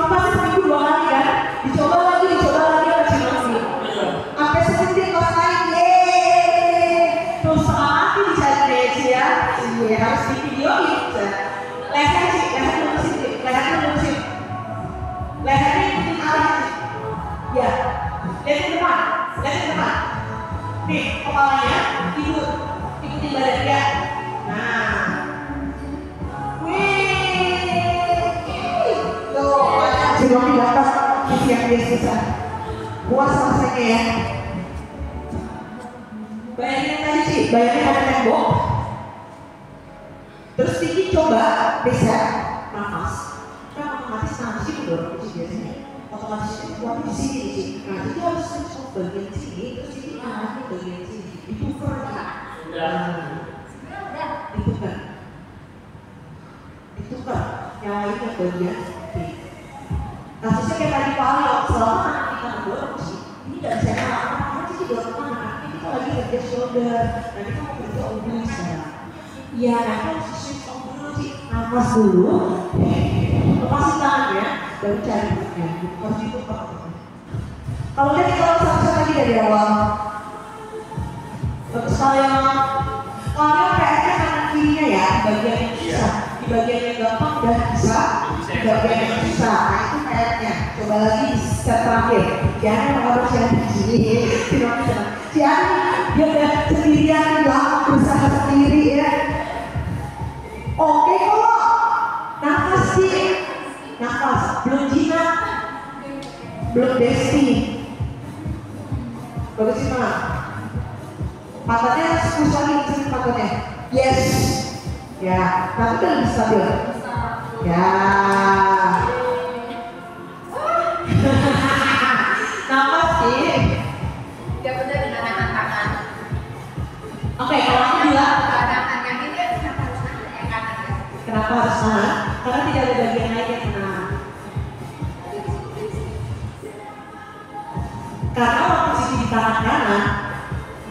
pasti seminggu 2 kali kan? Dicoba lagi sama Cinovi. Sampai seperti kelas lain, yeay! Terus semangat nih bisa kreasi ya. Iya, harus di video gitu. Lehernya lurusin. Lehernya ikutin arah. Ya, lihat ke depan. Nih, kepalanya ikutin badan dia. Nah. Cinovi dapat Cici yang biasa. Puas rasanya ya. Bayangin tadi Ci, bayangin ada tembok. Terus Cici coba bisa nafas. Kan otomatis nafas itu dorong Cici biasanya. Otomatis itu kuat di sini Cici. Nah Cici harus switch off bagian sini, terus Cici arahnya bagian sini. Ditukar kan? Ditukar. Yang lainnya bagian sini. Kasusnya kayak tadi Pak Ali, selama anak kita mendorong sih, ini gak bisa karena Cici dorong anak, kita lagi kerja shoulder, nah kita mau kerja oblique sekarang. Iya, nanti harus switch off dulu sih, nafas dulu, lepasin tangannya, baru cari perutnya, harus ditukar. Kalau satu lagi dari awal, terus kalau PS-nya kanan kirinya ya, bagian yang susah, di bagian yang gampang udah bisa, di bagian yang susah, nah itu PS-nya. Coba lagi di set terakhir, jangan harus yang di sini, jangan dia udah sendirian di belakang berusaha sendiri ya. Oke kok, nafas sih, nafas, belum jinak, belum besti, bagus sih mah. Pantatnya push lagi ke sini pantatnya. Yes. Ya, tapi kan lebih stabil. Ya. Nafas sih. Dia benar dengan tangan. Oke, kalau aku bilang Tangan yang ini kenapa harus ada yang kanan ya? kenapa harus sana? Karena tidak ada bagian lain yang menahan. Karena waktu Cici di tangan kanan,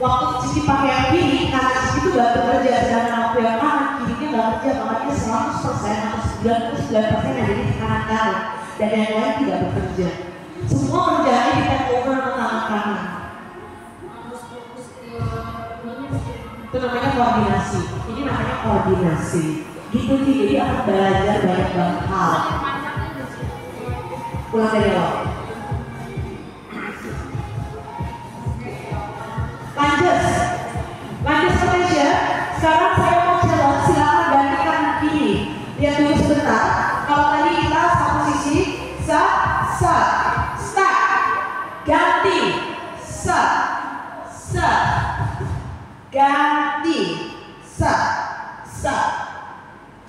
waktu Cici pakai yang kiri, kanan Cici itu gak bekerja. Sedangkan waktu yang kanan, kirinya gak kerja. Makanya 100% atau 99% ada di tangan kanan. Dan yang lain tidak bekerja. Semua kerjaannya di take over ke tangan kanan. Itu namanya koordinasi. Ini namanya koordinasi. Gitu sih, jadi akan belajar banyak banget hal. Pulang dari awal. Lanjut potential. Sekarang saya mau challenge, silakan ganti kanan kiri. Lihat dulu sebentar. Kalau tadi kita satu sisi, start, ganti, ganti,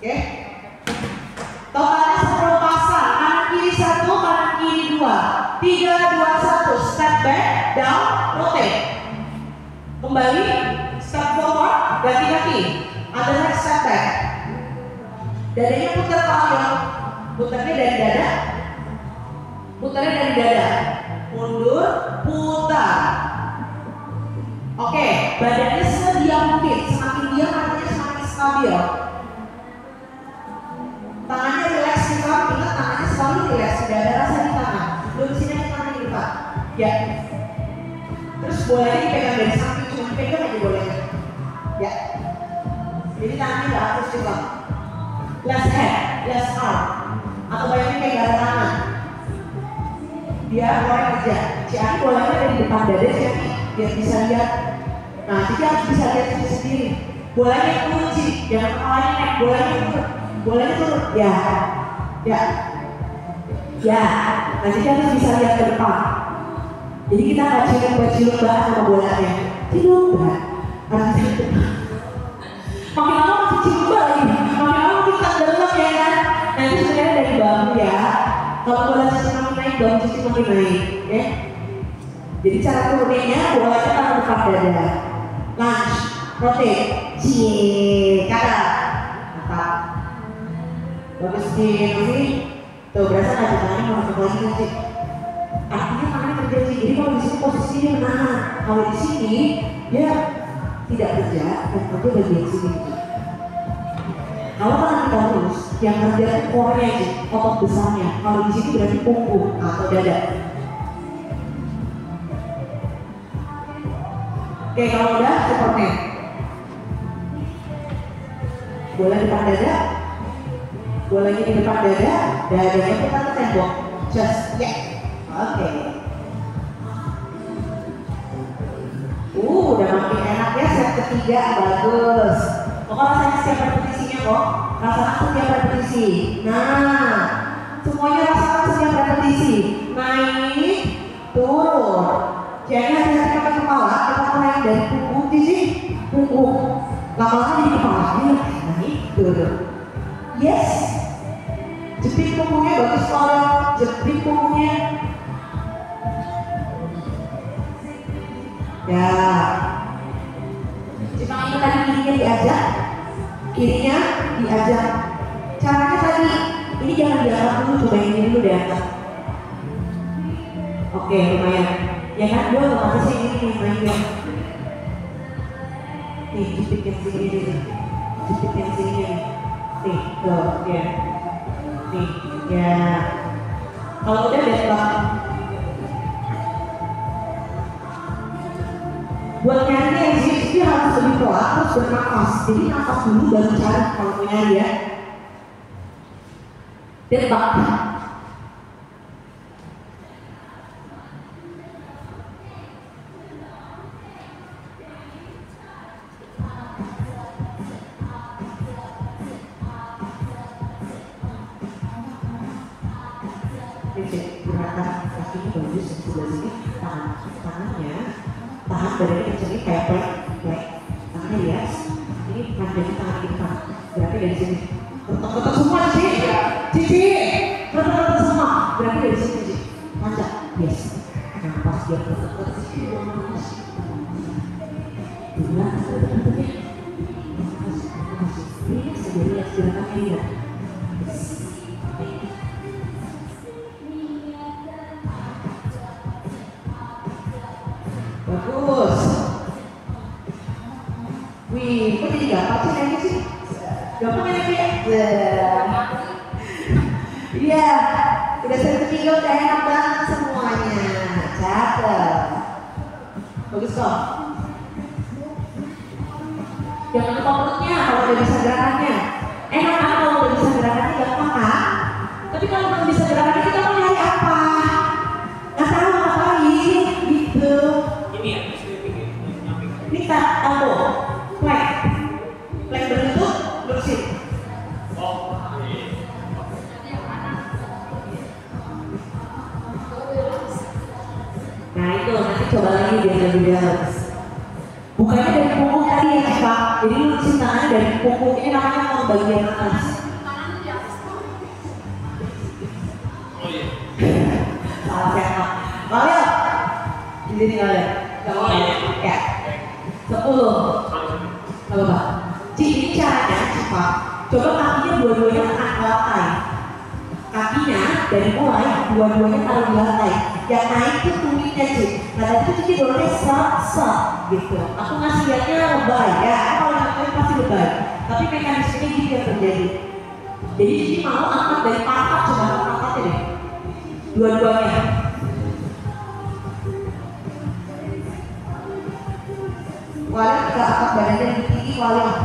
Oke. Totalnya 10 pasang. Kanan kiri 1, kanan kiri 2. 3, 2, 1. Step back, down, rotate. Kembali, step forward, ganti kaki. Ada next step back. Dadanya putar ke awal. Putarnya dari dada. Mundur, putar. Oke, badannya sediam mungkin. Semakin diam artinya semakin stabil. Tangannya rileks di depan, ingat tangannya selalu rileks. Tidak ada rasa di tangan. Lurusin aja tangan di depan. Ya. Terus bolanya dipegang dari samping, cuma dipegang aja bolanya. Ya. Jadi tangannya nggak harus juga. Last hand, last arm. Atau bayangin kayak gak ada tangan. Dia boleh kerja. Si Aki bolanya dari depan dada si Aki, biar bisa lihat. Nah, Cici harus bisa lihat Cici sendiri. Bolanya turun sih, jangan kepalanya naik. Bolanya turun. Ya. Nah, Cici harus bisa lihat ke depan. Jadi kita nggak cium banget sama bolanya. Cium banget. Harus bisa ke depan. Makin lama masih cium lagi. Makin lama makin tenggelam ya kan. Nah itu sebenarnya dari bambu ya. Kalau bola cici makin naik, bambu cici makin naik, ya. Jadi cara turunnya bolanya taruh depan dada. Lunge, rotate, cie, kanan, mantap. Bagus sih. Tuh berasa nggak tangannya mau masuk lagi sih. Artinya tangannya kerja sih. Jadi kalau di sini posisinya menahan. Kalau di sini dia tidak kerja dan kerja bagian sini. Kalau tangan kita lurus, yang kerja itu core-nya aja, otot besarnya. Kalau di sini berarti punggung atau dada. Oke, kalau udah Superman. Bola depan dada, bolanya di depan dada, dadanya putar ke tembok. Just yeah. Oke. Udah makin enak ya set ketiga, bagus. Pokoknya saya setiap repetisinya kok, rasakan setiap repetisi. Nah, semuanya rasakan setiap repetisi. Naik, turun. Jadi hati-hati pakai kepala, kita naik dari punggung, sisi punggung. Lama-lama jadi kepalanya, naik, turun. Yes. Jepit punggungnya bagus kalau jepit punggungnya. Ya. Cuma ini tadi kirinya diajak, Caranya tadi, ini jangan diangkat dulu, coba ini dulu diangkat. Oke, lumayan. Ya kan, gue otomatis ini nih mainnya. Nih, jepit yang sini nih. Jepit yang sini nih. Nih, tuh, ya. Nih, ya. Kalau udah bebas. Buat nyari yang sini harus lebih pelan, terus bernafas. Jadi nafas dulu baru cari kalau mau nyari ya. Debat. Gerakan kakinya bagus di sebelah sini, tangannya tahan badannya kencangnya kayak plank, tangannya lihat, ini panjangin tangan di depan, berarti dari sini, ketok-ketok semua cici, ketok-ketok semua, berarti dari sini cici, panjang, yes, nafas biar ketok-ketok sini, nafas, dua, ketok-ketoknya, nafas, ini sendiri lihat gerakannya lihat. Bagus. Wih, kok jadi gampang sih naiknya sih? Gampang naiknya ya? Iya, udah set ketiga udah enak banget semuanya. Cakep. Bagus kok. Jangan lupa perutnya kalau udah bisa gerakannya. Enak kan kalau udah bisa gerakannya gampang kan? Tapi kalau belum bisa gerakannya kita mau nyari apa? Nggak tahu ngapain gitu. Kita elbow, plank berbentuk bersih. Nah itu nanti coba lagi biar lebih jelas. Bukannya dari punggung tadi ya Pak, jadi lurusin tangannya dari punggung, ini namanya mau bagian atas. Salah sehat. Kalian di sini kalian. Ya. 10. Gak apa-apa. Ini caranya cepat. Coba kakinya dua-duanya tahan ke lantai. Kakinya dari mulai dua-duanya taruh di lantai. Yang naik itu tumitnya Cik. Nah tadi itu Cici dorongnya set gitu. Aku ngasih lihatnya lebay ya. Kalau yang pasti lebay. Tapi mekanismenya gitu yang terjadi. Jadi Cici mau angkat dari pangkat, coba angkatnya deh. Dua-duanya. Kalian tidak angkat badannya lebih tinggi kalian.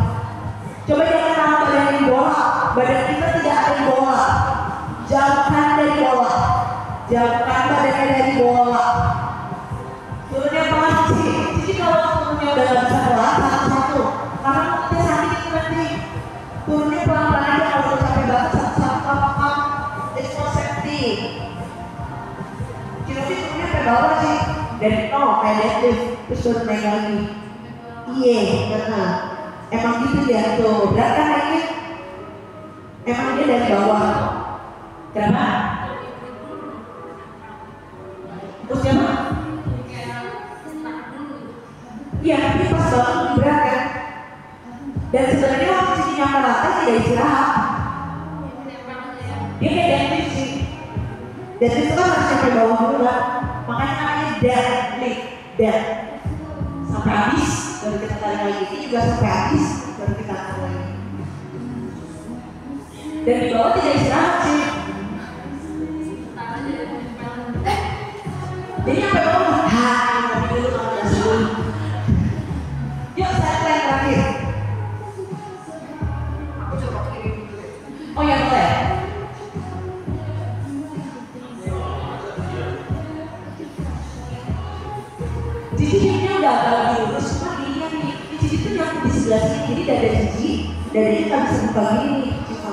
Coba jangan taruh badannya di bola. Badan kita tidak ada di bola. Jauhkan dari bola. Jauhkan badannya dari bola. Turunnya pasti. Jadi kalau turunnya udah gak bisa pelan satu-satu. Karena mulutnya sakit nanti. Turunnya pelan-pelan aja kalau udah capek banget satu-satu apa-apa. It's for safety. Cilofi turunnya sampai bawah sih. Dari nol kayak deadlift. Terus turun naik lagi. Iya, benar. Emang gitu ya tuh. Berat kan naiknya? Emang dia dari bawah. Kenapa? Terus siapa? Iya, tapi pas bangun lebih berat kan. Dan sebenarnya waktu Cici nyampe lantai tidak istirahat. Dia kayak deadlift sih. Deadlift itu kan harus sampai bawah dulu kan. Makanya namanya deadlift. Dead. Sampai habis, baru kita tarik lagi. Ini juga sampai habis, baru kita tarik lagi. Dan di bawah tidak istirahat sih. Jadi sampai bawah, tapi dulu kalau udah sebelum. Yuk, saya plan terakhir. Aku coba kirim dulu. Oh ya, boleh. Cici hidupnya udah agak lebih lurus, cuma dirinya nih. Ini Cici tuh yang di sebelah sini, jadi dada Cici, dadanya nggak bisa buka gini nih, Cici.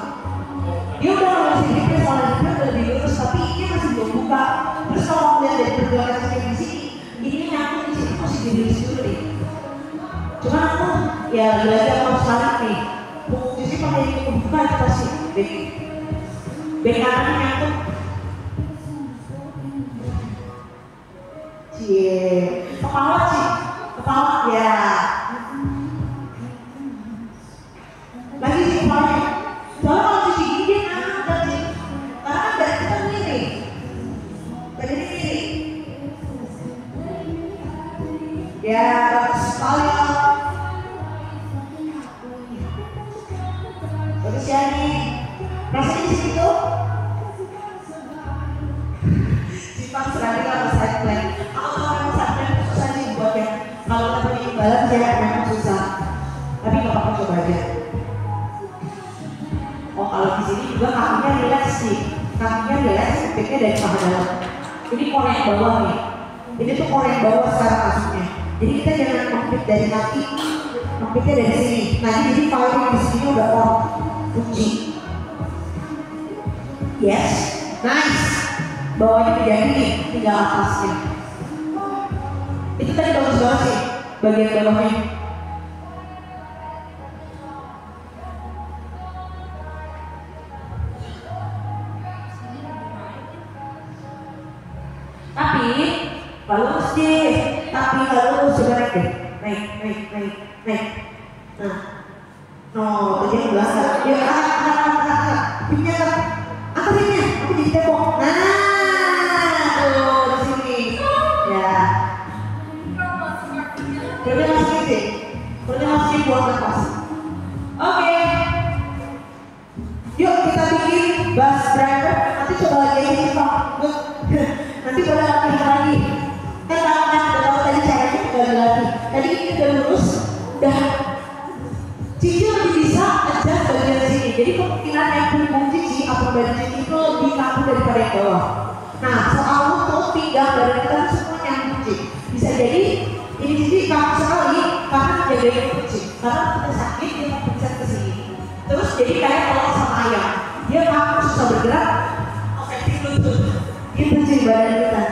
Dia udah ngelurusin hidupnya, soalnya hidupnya udah lebih lurus, tapi ini masih belum buka. Terus kalau melihat dari pergerakan Cici di sini, ini nyambung di sini masih dilurus dulu nih. Cuma aku, ya lagi-lagi aku harus tarik nih. Cici pakai ini kebuka itu pasti back kanannya nyambung. Cie, kepala sih, kepala ya. Lagi sih kepalanya. Soalnya kalau Cici gini dia ngangkat sih. Karena kan dari kita miring. Dari ini miring. Ya, bagus sekali. Bagus ya nih. Rasanya di situ. Simpang sekali kalau side plan. Aku tahu memang side plan susah sih buat yang kalau kita punya imbalan saya memang susah. Tapi nggak apa-apa, coba aja. Oh, kalau di sini juga kakinya relax sih. Kakinya relax, backnya dari paha dalam. Ini korek bawah nih. Ini tuh korek bawah sekarang kasusnya. Jadi kita jangan mengklik dari kaki, mengkliknya dari sini. Nanti jadi firing di sini udah on, kunci. Yes, nice. Bawahnya tidak nih, tinggal atasnya. Itu tadi bagus banget sih, bagian bawahnya. Tapi lurus deh, tapi lurus coba naik deh, naik. Nah, no, tadi yang belakang. Ya, angkat, pinnya kan, angkat pinnya, aku jadi tepok. Nah, tuh di sini, ya. Berarti masih sih, berarti masih buat nafas. Oke, yuk kita bikin bus driver. Nanti coba lagi aja Pak. Nanti boleh latihan lagi. Kan udah tahu tadi caranya kembali lagi. Tadi ini udah lurus, udah Cici lebih bisa adjust bagian sini. Jadi kemungkinan yang punggung Cici atau badan Cici itu lebih kaku daripada yang bawah. Nah, soal lutut, pinggang, badan kita semua nyambung Cici. Bisa jadi ini Cici kaku sekali karena menjaga lutut Cici. Karena kita sakit, kita pencet ke sini. Terus jadi kayak kalau sama ayam, dia kaku susah bergerak, efektif lutut. Itu sih badan kita.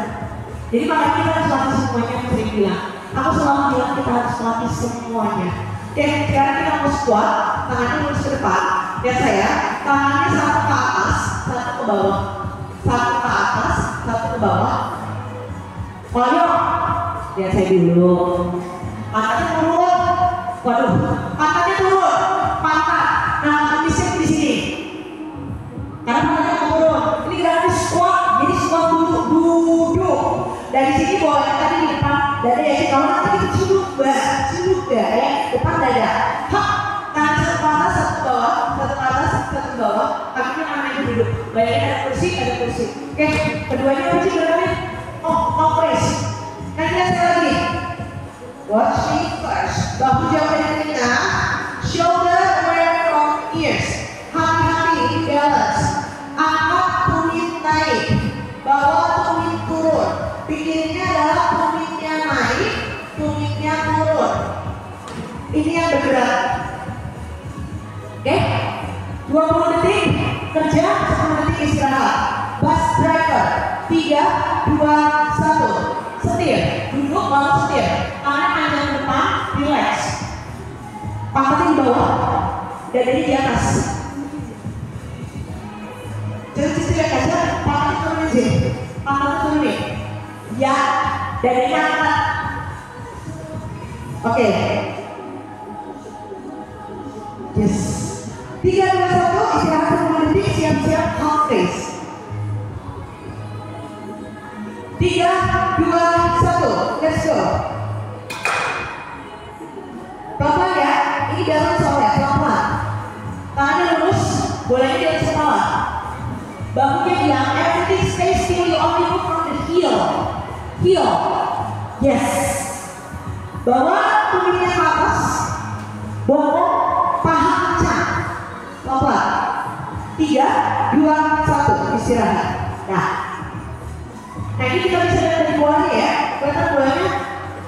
Jadi makanya kita harus latih semuanya, yang sering bilang. Aku selalu bilang kita harus latih semuanya. Oke, sekarang kita mau squat, tangannya lurus ke depan. Lihat saya, tangannya satu ke atas, satu ke bawah. Satu ke atas, satu ke bawah. Ayo, lihat saya dulu. Pantatnya turun. Waduh, pantatnya turun. Pantat. Nah, habisnya di sini. Karena pantatnya turun. Ini gerakan squat. Jadi squat duduk. Dari sini bawa yang tadi di depan. Dada ya, kalau nanti kita cuduk ya. Depan dada. Hap. Tangan satu ke atas, satu ke bawah. Satu ke atas, satu ke bawah. Kakinya namanya duduk. Bayangin ada kursi. Oke, keduanya apa sih gerakannya? Oh, press. Nah, kita sekali lagi. Watch me first. Bahu jauh dari telinga. Shoulder aware from ears. Hati-hati balance. Angkat tumit naik. Bawa tumit turun. Pikirnya adalah tumitnya naik, tumitnya turun. Ini yang bergerak. Oke? 20 detik kerja, 10 detik istirahat. Bus driver. 3, 2, 1. Setir. Duduk lalu setir. Tangan panjang depan, relax. Pantatnya di bawah, dadanya di atas. Jadi lihat Angkat turunin. Ya, dadanya angkat. Oke. Yes. 3, 2, 1, istirahat 10 detik, siap-siap half face. 3, 2, 1, let's go. Pelan-pelan ya, ini dalam soalnya, pelan-pelan. Tangannya lurus, bolanya di atas kepala. Bahunya diam, everything stay still, you only move from the heel. Heel, yes. Bawa tubuhnya ke atas, bongkok, paha kencang. Pelan-pelan. 3, 2, 1, istirahat. Nah ini kita bisa lihat dari bolanya ya. Kelihatan bolanya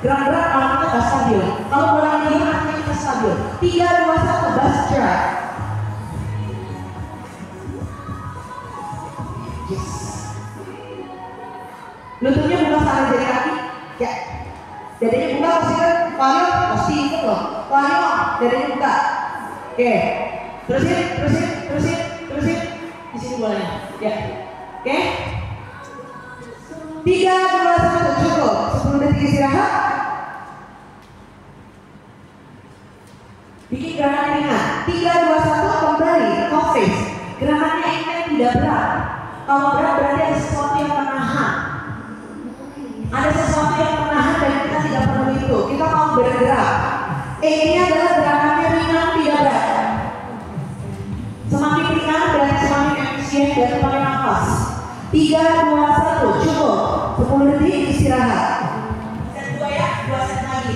gerak-gerak kalau kita gak stabil. Kalau bolanya diam artinya kita stabil. 3, 2, 1, bus drag. Yes. Lututnya buka searah dari kaki. Ya. Dadanya buka, pastikan. Wahyo, pasti ikut loh. Wahyo, dadanya buka. Oke. Terusin. Di sini bolanya. Ya. Oke. 3, 2, 1, cukup. 10 detik istirahat. Bikin gerakan ringan. 3, 2, 1, kembali. Half face. Gerakannya ini tidak berat. Kalau berat berarti ada sesuatu yang menahan. Ada sesuatu yang menahan dan kita tidak perlu itu. Kita mau bergerak. Ini adalah gerakannya ringan, tidak berat. Semakin ringan berarti semakin efisien dan semakin nafas. 3, 2, 1, cukup. 10 detik istirahat. Set 2 ya, 2 set lagi.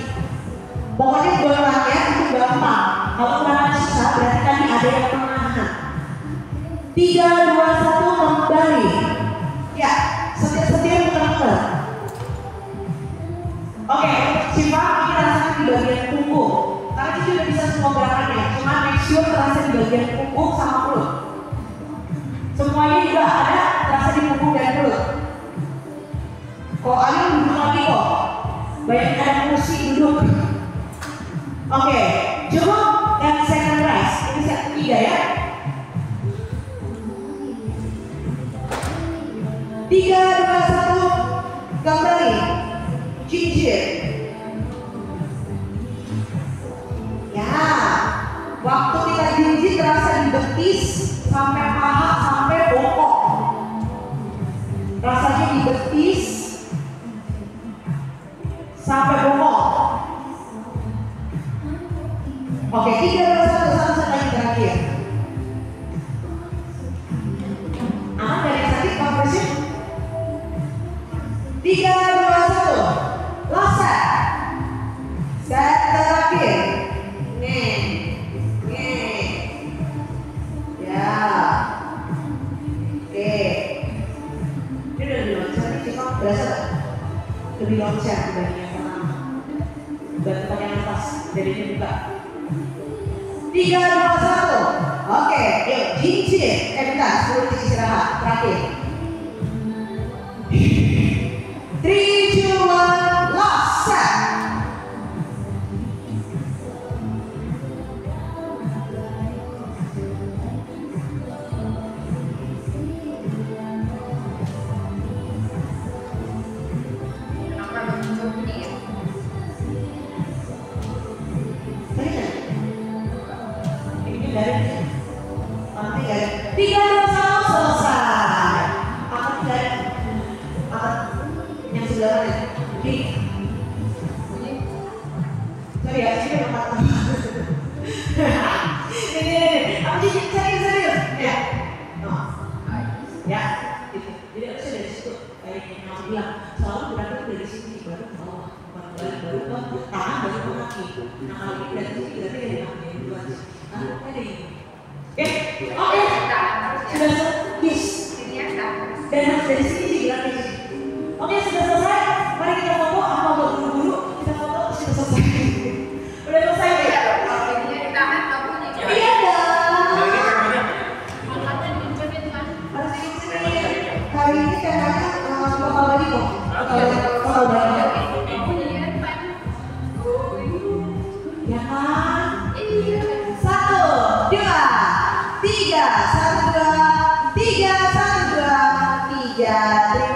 Pokoknya golangnya itu gampang. Kalau gerakan susah berarti tadi ada yang menahan. 3, 2, 1, kembali. Ya, setir muter-muter. Oke, simpan ini rasakan di bagian punggung. Karena itu sudah bisa semua gerakannya. Cuma make sure terasa di bagian punggung sama perut. Semuanya juga ada terasa di punggung dan perut. Kok ada duduk lagi kok. Banyak ada kursi duduk. Oke, cukup dan second rest. Ini set 3 ya. 3, 2, 1, kembali. Jinjit. Ya, waktu kita jinjit terasa di betis sampai paha sampai bokok. Rasanya di betis sampai bokok. Oke, 3, 2, 1, satu set lagi terakhir. Aman dari yang sakit, kompresif. 3, 2, 1, last set. Set terakhir. Nih. Ya. Oke. Ini udah lebih loncat, cuma berasa lebih loncat dibanding yang pertama. Bantu pakai nafas, jadinya buka. 3, 2, 1. Oke, yuk jinjit. Bentar, 10 detik istirahat. Terakhir. 3, 2, 1, last set. Kenapa muncul bunyi ya? Ini dari nanti ya. 3, 2, 1, selesai. Angkat dari yang sebelah mana? Di. Sorry ya, sini angkat. Ini. Aku jadi serius. Ya. Oh. Ya. Jadi aku sudah di situ. Kayak yang aku bilang, selalu berangkat dari sini baru ke bawah, baru ke tangan, baru ke kaki. Nah kalau ini dari sini berarti dari kaki yang dua aja. Nah, ada ini. Oke. Sudah yes. Dan harus dari sini sih geraknya sih. Oke, sudah selesai. Mari kita foto. Apa mau buru-buru? Kita foto sudah selesai. Udah selesai ya? Kalau ini ditahan nggak bunyi. Iya dong. Angkatnya dipencet kan? Harus ini hari ini temanya bakal balik kok. Bakal balik. Bunyinya depan. Ya kan? Iya. 1, 2, 3, 1, 2, 3, 1, 2, 3, 3.